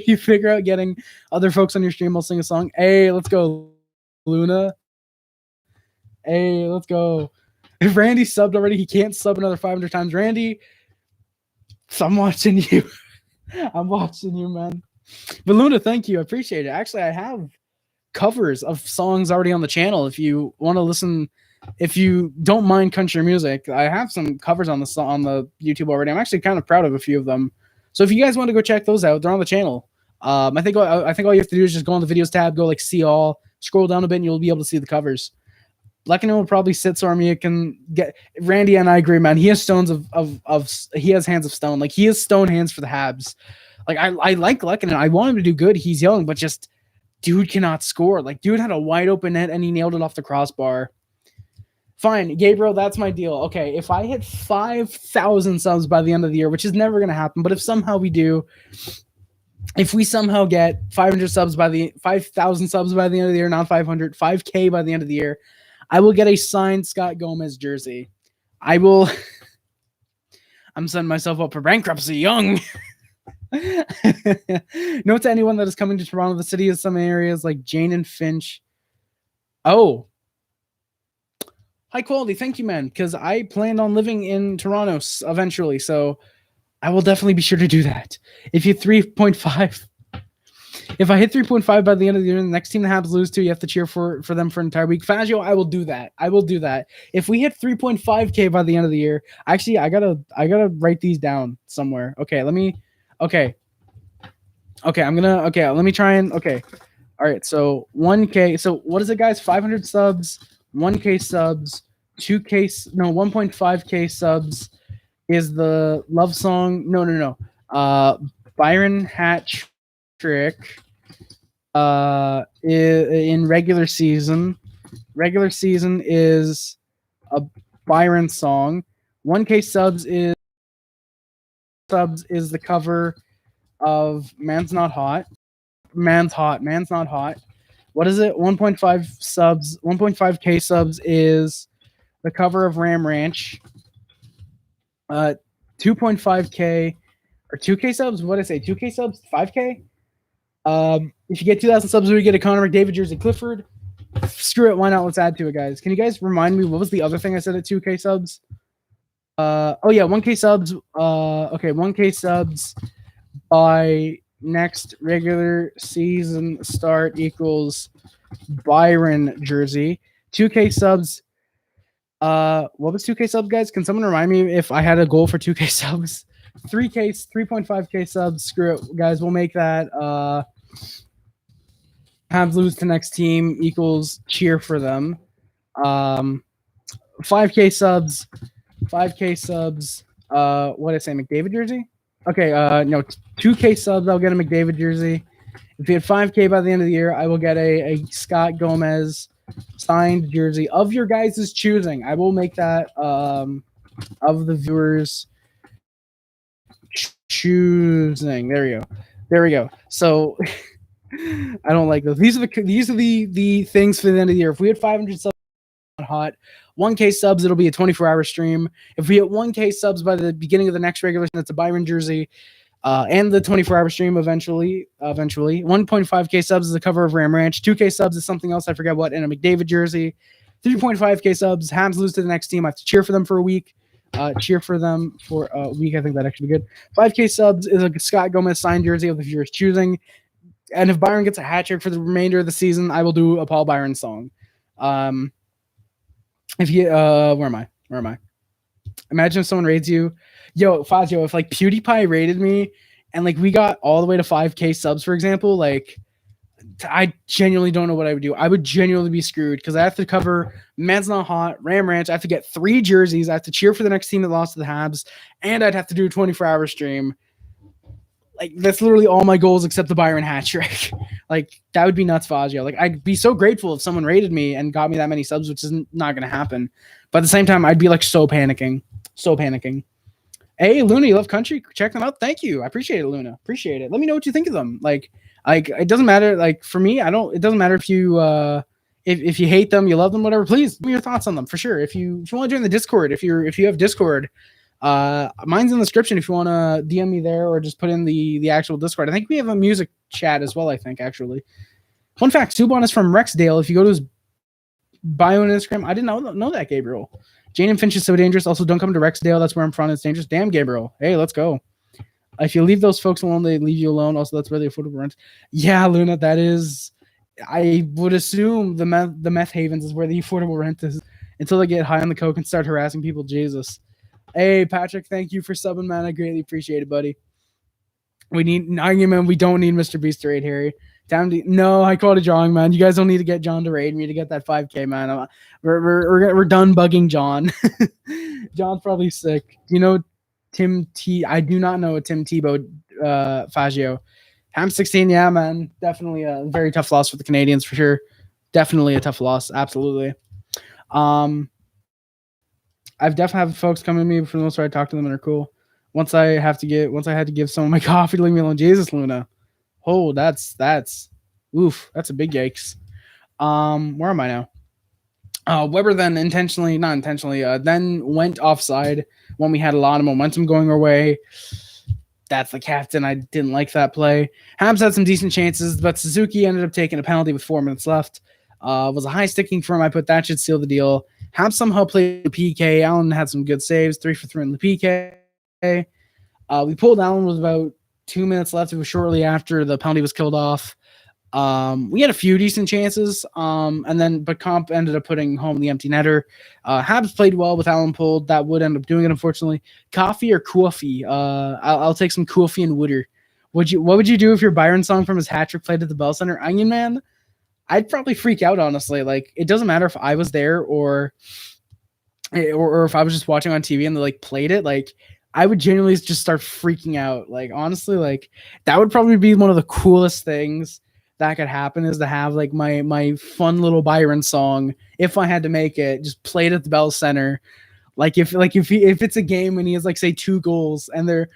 you figure out getting other folks on your stream, I'll sing a song. Hey, let's go, Luna. Hey, let's go. If Randy subbed already, he can't sub another 500 times. Randy, so I'm watching you. I'm watching you, man. But Luna, thank you. I appreciate it. Actually, I have covers of songs already on the channel. If you want to listen, if you don't mind country music, I have some covers on the YouTube already. I'm actually kind of proud of a few of them. So if you guys want to go check those out, they're on the channel. I think all you have to do is just go on the videos tab, go like see all, scroll down a bit, and you'll be able to see the covers. Blackino will probably sit so Armia can get Randy, and I agree, man. He has stones he has hands of stone. Like he has stone hands for the Habs. Like I like Lekanen. I want him to do good. He's young, but just dude cannot score. Like dude had a wide open net and he nailed it off the crossbar. Fine, Gabriel, that's my deal. Okay, if I hit 5,000 subs by the end of the year, which is never gonna happen, but if somehow we do, if we somehow get 5,000 subs by the end of the year, not 500, 5K by the end of the year, I will get a signed Scott Gomez jersey. I'm setting myself up for bankruptcy young. Note to anyone that is coming to Toronto, the city has some areas like Jane and Finch. Oh. High quality. Thank you, man. Because I planned on living in Toronto eventually. So I will definitely be sure to do that. If you 3.5. If I hit 3.5 by the end of the year, the next team the Habs lose to, you have to cheer for them for an entire week. Fazio, I will do that. If we hit 3.5K by the end of the year, actually, I gotta write these down somewhere. Okay, let me try and all right, so 1K. So what is it, guys? 500 subs, 1K subs, 1.5K subs is the love song. No. Byron Hatch trick in regular season. Regular season is a Byron song. 1K subs is the cover of Man's Not Hot. Man's Not Hot. What is it? 1.5K subs is the cover of Ram Ranch. 2.5K or 2K subs. What did I say? 2K subs? 5K? If you get 2,000 subs, we get a Connor McDavid jersey. Clifford, screw it. Why not? Let's add to it, guys. Can you guys remind me what was the other thing I said at 2K subs? 1K subs. 1K subs by next regular season start equals Byron jersey. 2K subs. What was 2K subs, guys? Can someone remind me if I had a goal for 2K subs? 3.5K subs. Screw it, guys. We'll make that. Habs lose to next team equals cheer for them. 5K subs. 5K subs. What did I say? McDavid jersey? Okay. No. 2K subs. I'll get a McDavid jersey. If you had 5K by the end of the year, I will get a Scott Gomez signed jersey of your guys' choosing. I will make that of the viewers choosing. There we go. So I don't like those. These are the things for the end of the year. If we had 500 subs on hot, 1K subs, it'll be a 24-hour stream. If we hit 1K subs by the beginning of the next regular season, that's a Byron jersey. And the 24-hour stream eventually. 1.5K subs is the cover of Ram Ranch. 2K subs is something else, I forget what, and a McDavid jersey. 3.5K subs, Habs lose to the next team. I have to cheer for them for a week. Cheer for them for a week. I think that'd actually be good. 5K subs is a Scott Gomez signed jersey of the viewers choosing. And if Byron gets a hat trick for the remainder of the season, I will do a Paul Byron song. If you where am I? Imagine if someone raids you. Yo, Fazio, if like PewDiePie raided me and like we got all the way to 5K subs, for example, like I genuinely don't know what I would do. I would genuinely be screwed because I have to cover Men's Not Hot, Ram Ranch. I have to get 3 jerseys. I have to cheer for the next team that lost to the Habs, and I'd have to do a 24-hour stream. Like that's literally all my goals except the Byron hat trick. Like that would be nuts, Fazio. Like I'd be so grateful if someone raided me and got me that many subs, which is not going to happen. But at the same time, I'd be like so panicking. Hey, Luna, you love country? Check them out. Thank you. I appreciate it, Luna. Appreciate it. Let me know what you think of them. Like it doesn't matter. Like for me, it doesn't matter if you if you hate them, you love them, whatever. Please give me your thoughts on them for sure. If you want to join the Discord, if you have Discord, mine's in the description if you want to DM me there or just put in the actual Discord. I think we have a music chat as well. I think actually. Fun fact: Subon is from Rexdale. If you go to his bio on Instagram, I didn't know that, Gabriel. Jane and Finch is so dangerous. Also, don't come to Rexdale. That's where I'm from. It's dangerous. Damn, Gabriel. Hey, let's go. If you leave those folks alone, they leave you alone. Also, that's where the affordable rent. Yeah, Luna, that is. I would assume the meth havens is where the affordable rent is until they get high on the coke and start harassing people. Jesus. Hey, Patrick, thank you for subbing, man. I greatly appreciate it, buddy. We don't need Mr. Beast to raid Harry. No, I called it drawing, man. You guys don't need to get John to raid me to get that 5K, man. We're done bugging John. John's probably sick. You know, Tim T. I do not know a Tim Tebow Fazio. Ham 16, yeah, man. Definitely a very tough loss for the Canadiens for sure. Definitely a tough loss, absolutely. I've definitely had folks come to me for the most part. I talk to them and they're cool. Once I had to give someone my coffee to leave me alone. Jesus, Luna. Oh, that's a big yikes. Where am I now? Weber then not intentionally, then went offside when we had a lot of momentum going our way. That's the captain. I didn't like that play. Habs had some decent chances, but Suzuki ended up taking a penalty with 4 minutes left. Was a high sticking for him. I put that should seal the deal. Habs somehow played the PK. Allen had some good saves, 3 for 3 in the PK. We pulled Allen with about 2 minutes left. It was shortly after the penalty was killed off. We had a few decent chances, but Comp ended up putting home the empty netter. Habs played well with Allen pulled. That would end up doing it, unfortunately. Coffee or coffee? I'll take some coffee and Wooder. What would you do if your Byron song from his hat trick played at the Bell Center? Onion Man? I'd probably freak out, honestly. Like, it doesn't matter if I was there or if I was just watching on TV and they like played it. Like, I would genuinely just start freaking out. Like, honestly, like that would probably be one of the coolest things that could happen is to have like my fun little Byron song, if I had to make it, just played at the Bell Center. Like if it's a game and he has like say 2 goals and they're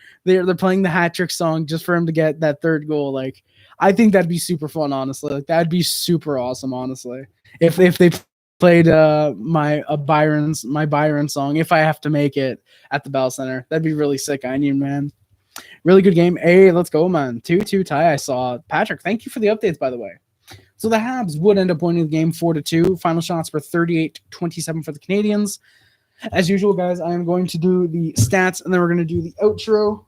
playing the hat trick song just for him to get that 3rd goal, like I think that'd be super fun, honestly. Like that'd be super awesome, honestly. If they played my Byron song, if I have to make it at the Bell Center, that'd be really sick. Onion Man. Really good game. Hey, let's go, man. 2-2 tie I saw. Patrick, thank you for the updates, by the way. So the Habs would end up winning the game 4-2. Final shots were 38-27 for the Canadiens. As usual, guys, I am going to do the stats, and then we're going to do the outro.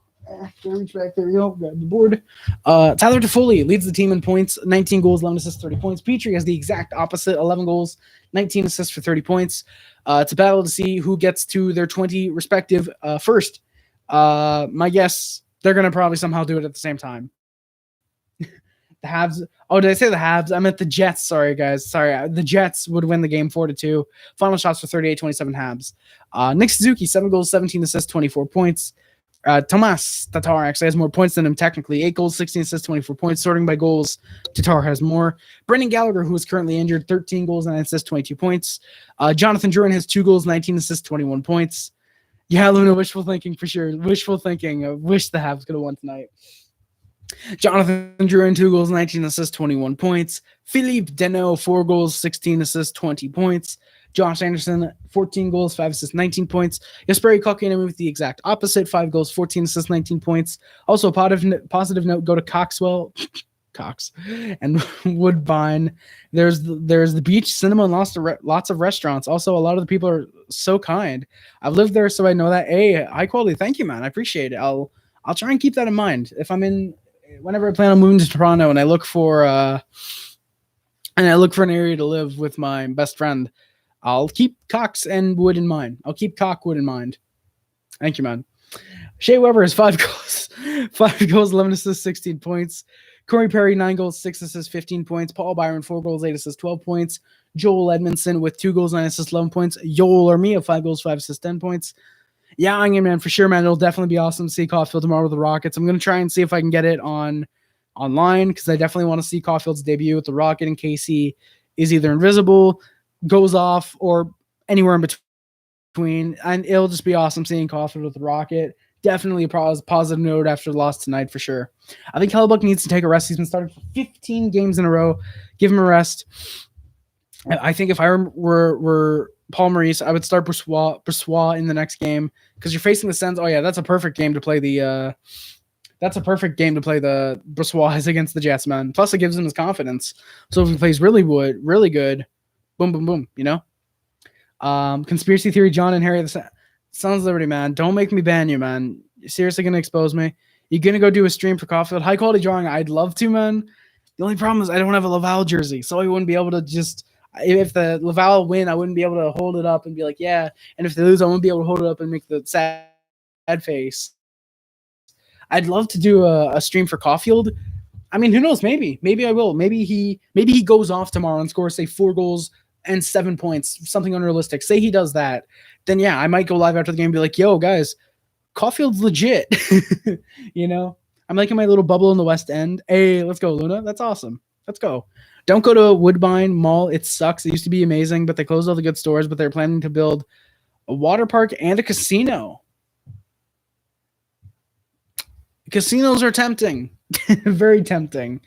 Reach back. There we go. Grab the board. Tyler Toffoli leads the team in points. 19 goals, 11 assists, 30 points. Petrie has the exact opposite. 11 goals, 19 assists for 30 points. It's a battle to see who gets to their 20 respective first. My guess, they're going to probably somehow do it at the same time. The Habs. Oh, did I say the Habs? I meant the Jets. Sorry, guys. Sorry. The Jets would win the game 4-2. Final shots for 38-27 Habs. Nick Suzuki, 7 goals, 17 assists, 24 points. Tomas Tatar actually has more points than him technically. 8 goals, 16 assists, 24 points. Sorting by goals, Tatar has more. Brendan Gallagher, who is currently injured, 13 goals, 9 assists, 22 points. Jonathan Drouin has 2 goals, 19 assists, 21 points. Yeah, Luna, wishful thinking for sure. Wishful thinking. I wish the Habs could have won tonight. Jonathan Drouin, 2 goals, 19 assists, 21 points. Phillip Danault, 4 goals, 16 assists, 20 points. Josh Anderson, 14 goals, 5 assists, 19 points. Jesperi Kotkaniemi with the exact opposite, 5 goals, 14 assists, 19 points. Also, a positive note, go to Cox and Woodbine. There's the beach, cinema, and lots of restaurants. Also, a lot of the people are so kind. I've lived there, so I know that. Hey, high quality. Thank you, man. I appreciate it. I'll try and keep that in mind. If whenever I plan on moving to Toronto and I look for an area to live with my best friend, I'll keep Cox and Wood in mind. I'll keep Cockwood in mind. Thank you, man. Shea Weber has 5 goals, 5 goals, 11 assists, 16 points. Corey Perry, 9 goals, 6 assists, 15 points. Paul Byron, 4 goals, 8 assists, 12 points. Joel Edmondson with 2 goals, 9 assists, 11 points. Joel Armia, 5 goals, 5 assists, 10 points. Yeah, I mean, man, for sure, man. It'll definitely be awesome to see Caulfield tomorrow with the Rockets. I'm going to try and see if I can get it online because I definitely want to see Caulfield's debut with the Rocket in case he is either invisible, goes off, or anywhere in between. And it'll just be awesome seeing Caulfield with the Rocket. Definitely a positive note after the loss tonight for sure. I think Hellebuck needs to take a rest. He's been starting for 15 games in a row. Give him a rest. I think if I were Paul Maurice, I would start Bressois in the next game because you're facing the Sens. Oh yeah, that's a perfect game to play the. That's a perfect game to play the Bressois against the Jets, man. Plus, it gives him his confidence. So if he plays really good, boom, boom, boom. You know. Conspiracy theory, John and Harry the Sons of Liberty, man. Don't make me ban you, man. You're seriously gonna expose me. You're gonna go do a stream for Caulfield. High quality drawing. I'd love to, man. The only problem is I don't have a Laval jersey, so I wouldn't be able to just. If the Laval win, I wouldn't be able to hold it up and be like, yeah. And if they lose, I wouldn't be able to hold it up and make the sad face. I'd love to do a stream for Caulfield. I mean, who knows? Maybe I will. Maybe he goes off tomorrow and scores, say, 4 goals and 7 points, something unrealistic. Say he does that. Then, yeah, I might go live after the game and be like, yo, guys, Caulfield's legit. You know? I'm like in my little bubble in the West End. Hey, let's go, Luna. That's awesome. Let's go. Don't go to a Woodbine Mall. It sucks. It used to be amazing, but they closed all the good stores, but they're planning to build a water park and a casino. Casinos are tempting. Very tempting.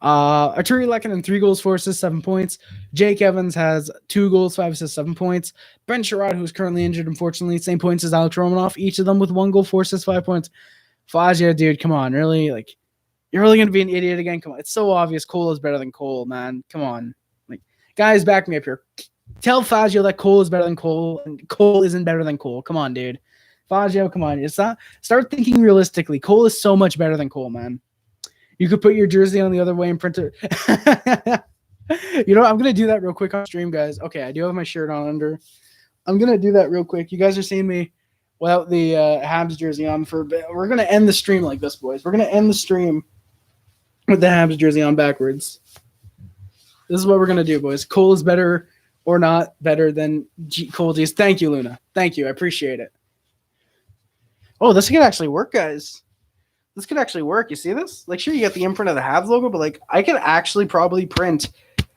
Arturi Lehkonen, 3 goals, 4 assists, 7 points. Jake Evans has 2 goals, 5 assists, 7 points. Ben Sherrod, who's currently injured, unfortunately, same points as Alex Romanoff, each of them with 1 goal, 4 assists, 5 points. Fazio, dude, come on. Really? Like, you're really going to be an idiot again? Come on. It's so obvious Cole is better than Cole, man. Come on. Like, guys, back me up here. Tell Fazio that Cole is better than Cole, and Cole isn't better than Cole. Come on, dude. Fazio, come on. Start thinking realistically. Cole is so much better than Cole, man. You could put your jersey on the other way and print it. You know, I'm going to do that real quick on stream, guys. Okay, I do have my shirt on under. I'm going to do that real quick. You guys are seeing me without the Habs jersey on for a bit. We're going to end the stream like this, boys. We're going to end the stream with the Habs jersey on backwards. This is what we're going to do, boys. Cole is better or not better than Cole G's. Thank you, Luna. Thank you. I appreciate it. Oh, this could actually work, guys. This could actually work. You see this? Like, sure, you got the imprint of the Habs logo, but, like, I could actually probably print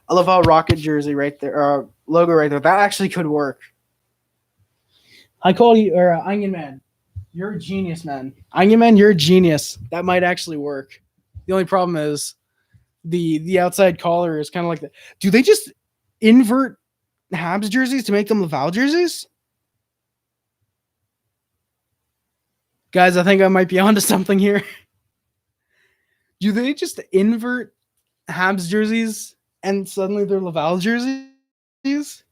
a Laval Rocket jersey right there, logo right there. That actually could work. High quality, or Onion Man, you're a genius, man. Onion Man, you're a genius. That might actually work. The only problem is the outside collar is kind of like that. Do they just invert Habs jerseys to make them Laval jerseys? Guys, I think I might be onto something here. Do they just invert Habs jerseys and suddenly they're Laval jerseys?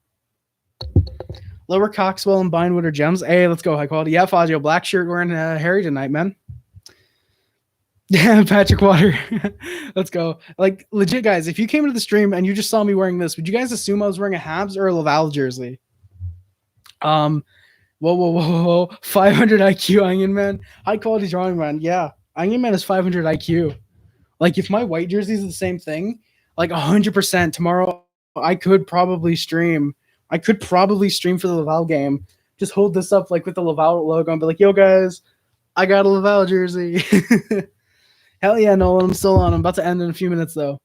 Lower Coxwell and Bindwood are gems. Hey, let's go. High quality. Yeah, Fazio. Black shirt wearing Harry tonight, man. Yeah, Patrick Water. Let's go. Like, legit, guys, if you came into the stream and you just saw me wearing this, would you guys assume I was wearing a Habs or a Laval jersey? Whoa. 500 IQ, Onion Man. High quality drawing, man. Yeah, Onion Man is 500 IQ. Like, if my white jersey is the same thing, like 100% tomorrow, I could probably stream. I could probably stream for the Laval game. Just hold this up like with the Laval logo and be like, yo, guys, I got a Laval jersey. Hell yeah, Nolan. I'm still on. I'm about to end in a few minutes, though.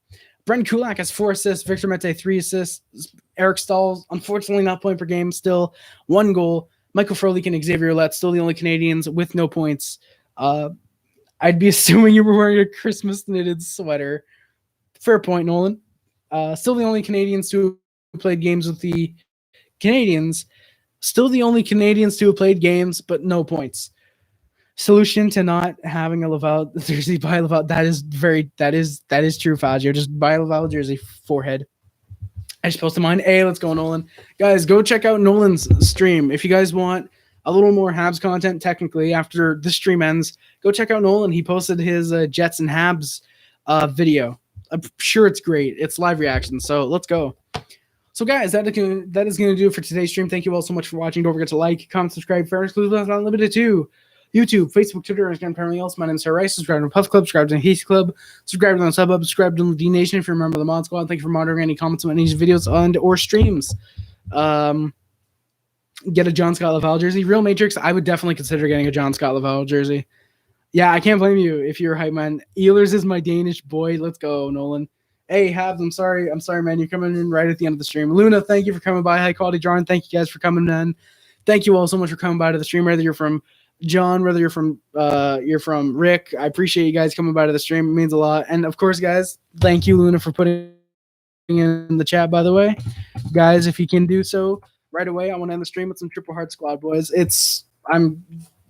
Brent Kulak has 4 assists. Victor Mete, 3 assists. Eric Stahl, unfortunately not point per game, still 1 goal. Michael Frolik and Xavier Ouellette, still the only Canadians with no points. I'd be assuming you were wearing a Christmas knitted sweater. Fair point, Nolan. Still the only Canadians to have played games with the Canadians. Still the only Canadians to have played games, but no points. Solution to not having a Laval jersey, buy a Laval. That is true, Fazio. Just buy a Laval jersey, forehead. I just posted mine. Hey, let's go, Nolan. Guys, go check out Nolan's stream. If you guys want a little more Habs content, technically, after the stream ends, go check out Nolan. He posted his Jets and Habs video. I'm sure it's great. It's live reaction, so let's go. So, guys, that is going to do it for today's stream. Thank you all so much for watching. Don't forget to like, comment, subscribe, fair exclusive, unlimited to YouTube, Facebook, Twitter, and apparently else. My name is Sarah Rice. Subscribe to Puff Club, subscribe to Heath Club, subscribe to the Sub Hub, subscribe to the D Nation if you're a member of the Mod Squad. Thank you for monitoring any comments on any videos and or streams. Get a John Scott Laval jersey. Real Matrix, I would definitely consider getting a John Scott Laval jersey. Yeah, I can't blame you if you're a hype man. Ehlers is my Danish boy. Let's go, Nolan. Hey, Habs, I'm sorry, man. You're coming in right at the end of the stream. Luna, thank you for coming by. High quality drawing. Thank you guys for coming in. Thank you all so much for coming by to the stream. Whether you're from John, whether you're from Rick, I appreciate you guys coming by to the stream. It means a lot. And of course, guys, thank you, Luna, for putting in the chat. By the way, guys, if you can do so right away, I want to end the stream with some Triple Heart Squad boys.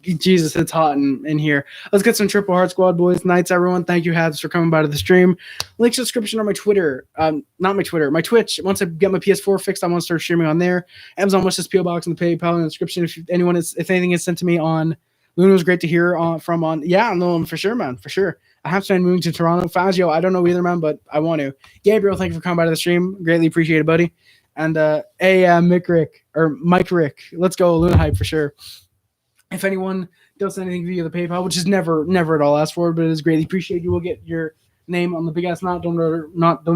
Jesus, it's hot in here. Let's get some Triple Heart Squad boys. Nights, everyone. Thank you, Habs, for coming by to the stream. Link subscription on my Twitter. Not my Twitter, my Twitch. Once I get my PS4 fixed, I want to start streaming on there. Amazon Wish PO Box and the PayPal in the description. If anything is sent to me on Luna, was great to hear from on. Yeah, no, for sure, man, for sure. I have to moving to Toronto. Fazio, I don't know either, man, but I want to. Gabriel, thank you for coming by to the stream. Greatly appreciate it, buddy. And Mike Rick. Let's go, Luna hype for sure. If anyone does anything via the PayPal, which is never at all asked for, but it is greatly appreciated, you will get your name on the big ass not donor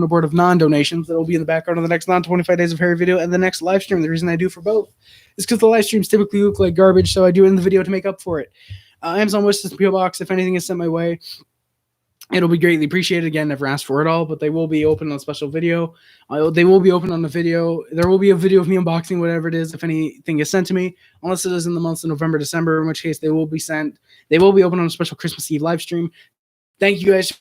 board of non-donations that will be in the background of the next 25 days of Harry video and the next live stream. The reason I do for both is because the live streams typically look like garbage, so I do it in the video to make up for it. Amazon Wishlist PO Box, if anything is sent my way, it'll be greatly appreciated. Again, never asked for it all, but they will be open on a special video. They will be open on the video. There will be a video of me unboxing whatever it is if anything is sent to me, unless it is in the months of November, December, in which case they will be sent. They will be open on a special Christmas Eve live stream. Thank you guys for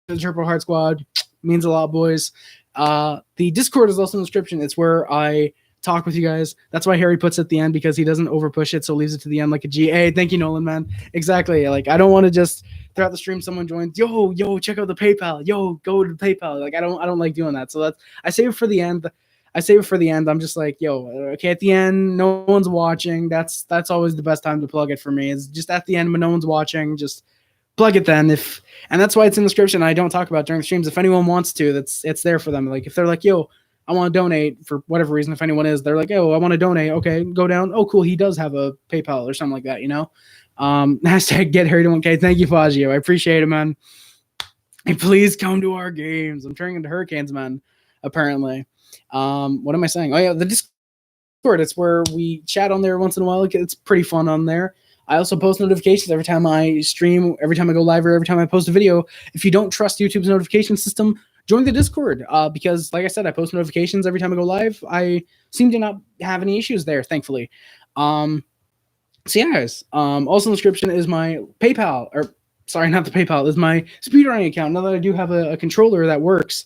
the Triple Heart Squad. Means a lot, boys. The Discord is also in the description. It's where I talk with you guys. That's why Harry puts it at the end, because he doesn't overpush it, so leaves it to the end like a G. Hey, thank you, Nolan, man. Exactly. Like, I don't want to just throughout the stream someone joins, yo, check out the PayPal. Yo, go to the PayPal. Like, I don't like doing that. So I save it for the end. I'm just like, okay, at the end, no one's watching. That's always the best time to plug it for me. Is just at the end when no one's watching, just plug it then. And that's why it's in the description. I don't talk about it during the streams. If anyone wants to, it's there for them. Like, if they're like, yo, I want to donate for whatever reason. If anyone is, they're like, oh, I want to donate. Okay, go down. Oh, cool. He does have a PayPal or something like that, Hashtag get Harry to 1K. Thank you, Fazio. I appreciate it, man. And please come to our games. I'm turning into Hurricanes, man, apparently. What am I saying? Oh, yeah, the Discord. It's where we chat on there once in a while. It's pretty fun on there. I also post notifications every time I stream, every time I go live, or every time I post a video. If you don't trust YouTube's notification system, join the Discord, because, like I said, I post notifications every time I go live. I seem to not have any issues there, thankfully. So yeah, guys. Also in the description is my PayPal, or sorry, not the PayPal, is my speedrunning account. Now that I do have a controller that works.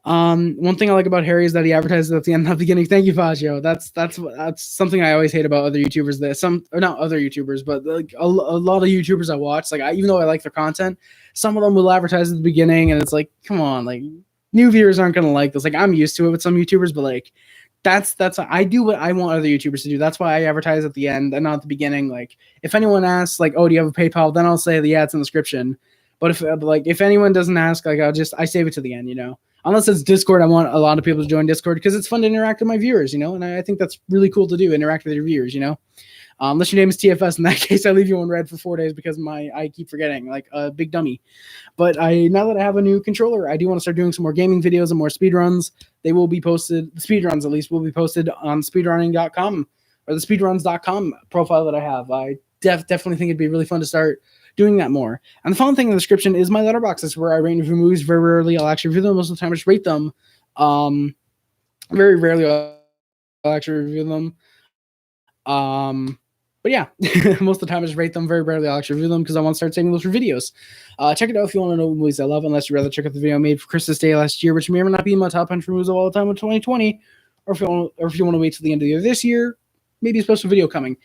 One thing I like about Harry is that he advertises at the end, not the beginning. Thank you, Fazio. That's something I always hate about other YouTubers. Not other YouTubers, but like a lot of YouTubers I watch. Like, even though I like their content, some of them will advertise at the beginning, and it's like, come on, like, new viewers aren't gonna like this. Like, I'm used to it with some YouTubers, but like, that's I do what I want other YouTubers to do. That's why I advertise at the end and not at the beginning. Like, if anyone asks, like, oh, do you have a PayPal? Then I'll say, yeah, it's in the description. But if anyone doesn't ask, like, I save it to the end, Unless it's Discord, I want a lot of people to join Discord because it's fun to interact with my viewers, and I think that's really cool to do, interact with your viewers, Unless your name is TFS, in that case, I leave you on red for 4 days because I keep forgetting, like a big dummy. But now that I have a new controller, I do want to start doing some more gaming videos and more speedruns. They will be posted, the speedruns at least, will be posted on speedrunning.com or the speedruns.com profile that I have. I definitely think it'd be really fun to start doing that more. And the final thing in the description is my letterboxes, where I rate and review movies. Very rarely I'll actually review them. Most of the time I just rate them. Very rarely I'll actually review them. But yeah, most of the time I just rate them. Very rarely I'll actually review them because I want to start saving those for videos. Check it out if you want to know what movies I love, unless you'd rather check out the video I made for Christmas Day last year, which may or may not be in my top 100 movies of all time in 2020. Or if you want to wait till the end of the year this year, maybe a special video coming.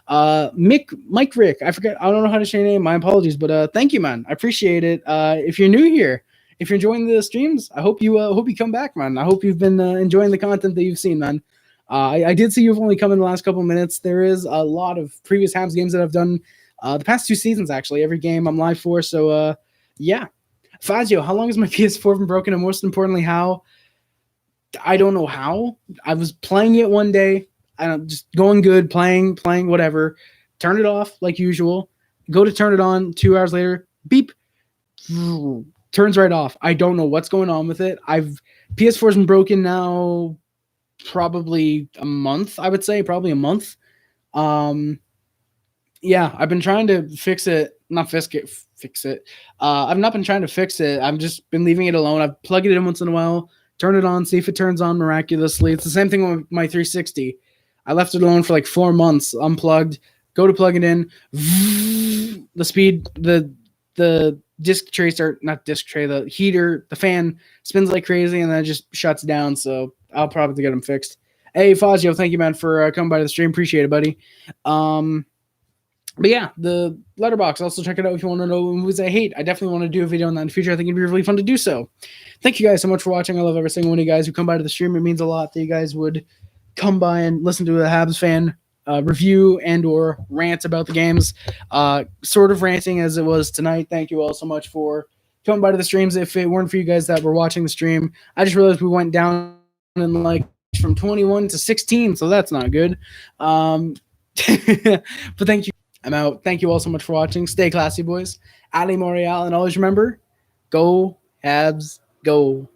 Mike Rick, I don't know how to say your name. My apologies, but thank you, man. I appreciate it. If you're new here, if you're enjoying the streams, I hope you come back, man. I hope you've been enjoying the content that you've seen, man. I did see you've only come in the last couple of minutes. There is a lot of previous Habs games that I've done the past 2 seasons, actually. Every game I'm live for, so yeah. Fazio, how long has my PS4 been broken, and most importantly, how I don't know how. I was playing it one day. I don't just going good, playing, whatever. Turn it off like usual. Go to turn it on. 2 hours later, beep, turns right off. I don't know what's going on with it. PS4's been broken now probably a month. I would say probably a month. Yeah, I've been trying to fix it. Not fix it. I've not been trying to fix it. I've just been leaving it alone. I've plugged it in once in a while, turn it on, see if it turns on miraculously. It's the same thing with my 360. I left it alone for like 4 months, unplugged. Go to plug it in, the speed, the disc tracer, not disc tray, the heater, the fan spins like crazy, and then it just shuts down. So I'll probably get them fixed. Hey, Fazio, thank you, man, for coming by the stream. Appreciate it, buddy. But yeah, the letterbox. Also check it out if you want to know movies I hate. I definitely want to do a video on that in the future. I think it'd be really fun to do so. Thank you guys so much for watching. I love every single one of you guys who come by to the stream. It means a lot that you guys would come by and listen to a Habs fan review and or rant about the games. Sort of ranting as it was tonight. Thank you all so much for coming by to the streams. If it weren't for you guys that were watching the stream, I just realized we went down in like from 21 to 16, so that's not good. But thank you. I'm out. Thank you all so much for watching. Stay classy, boys. Ali Montreal, and always remember, go Habs, go.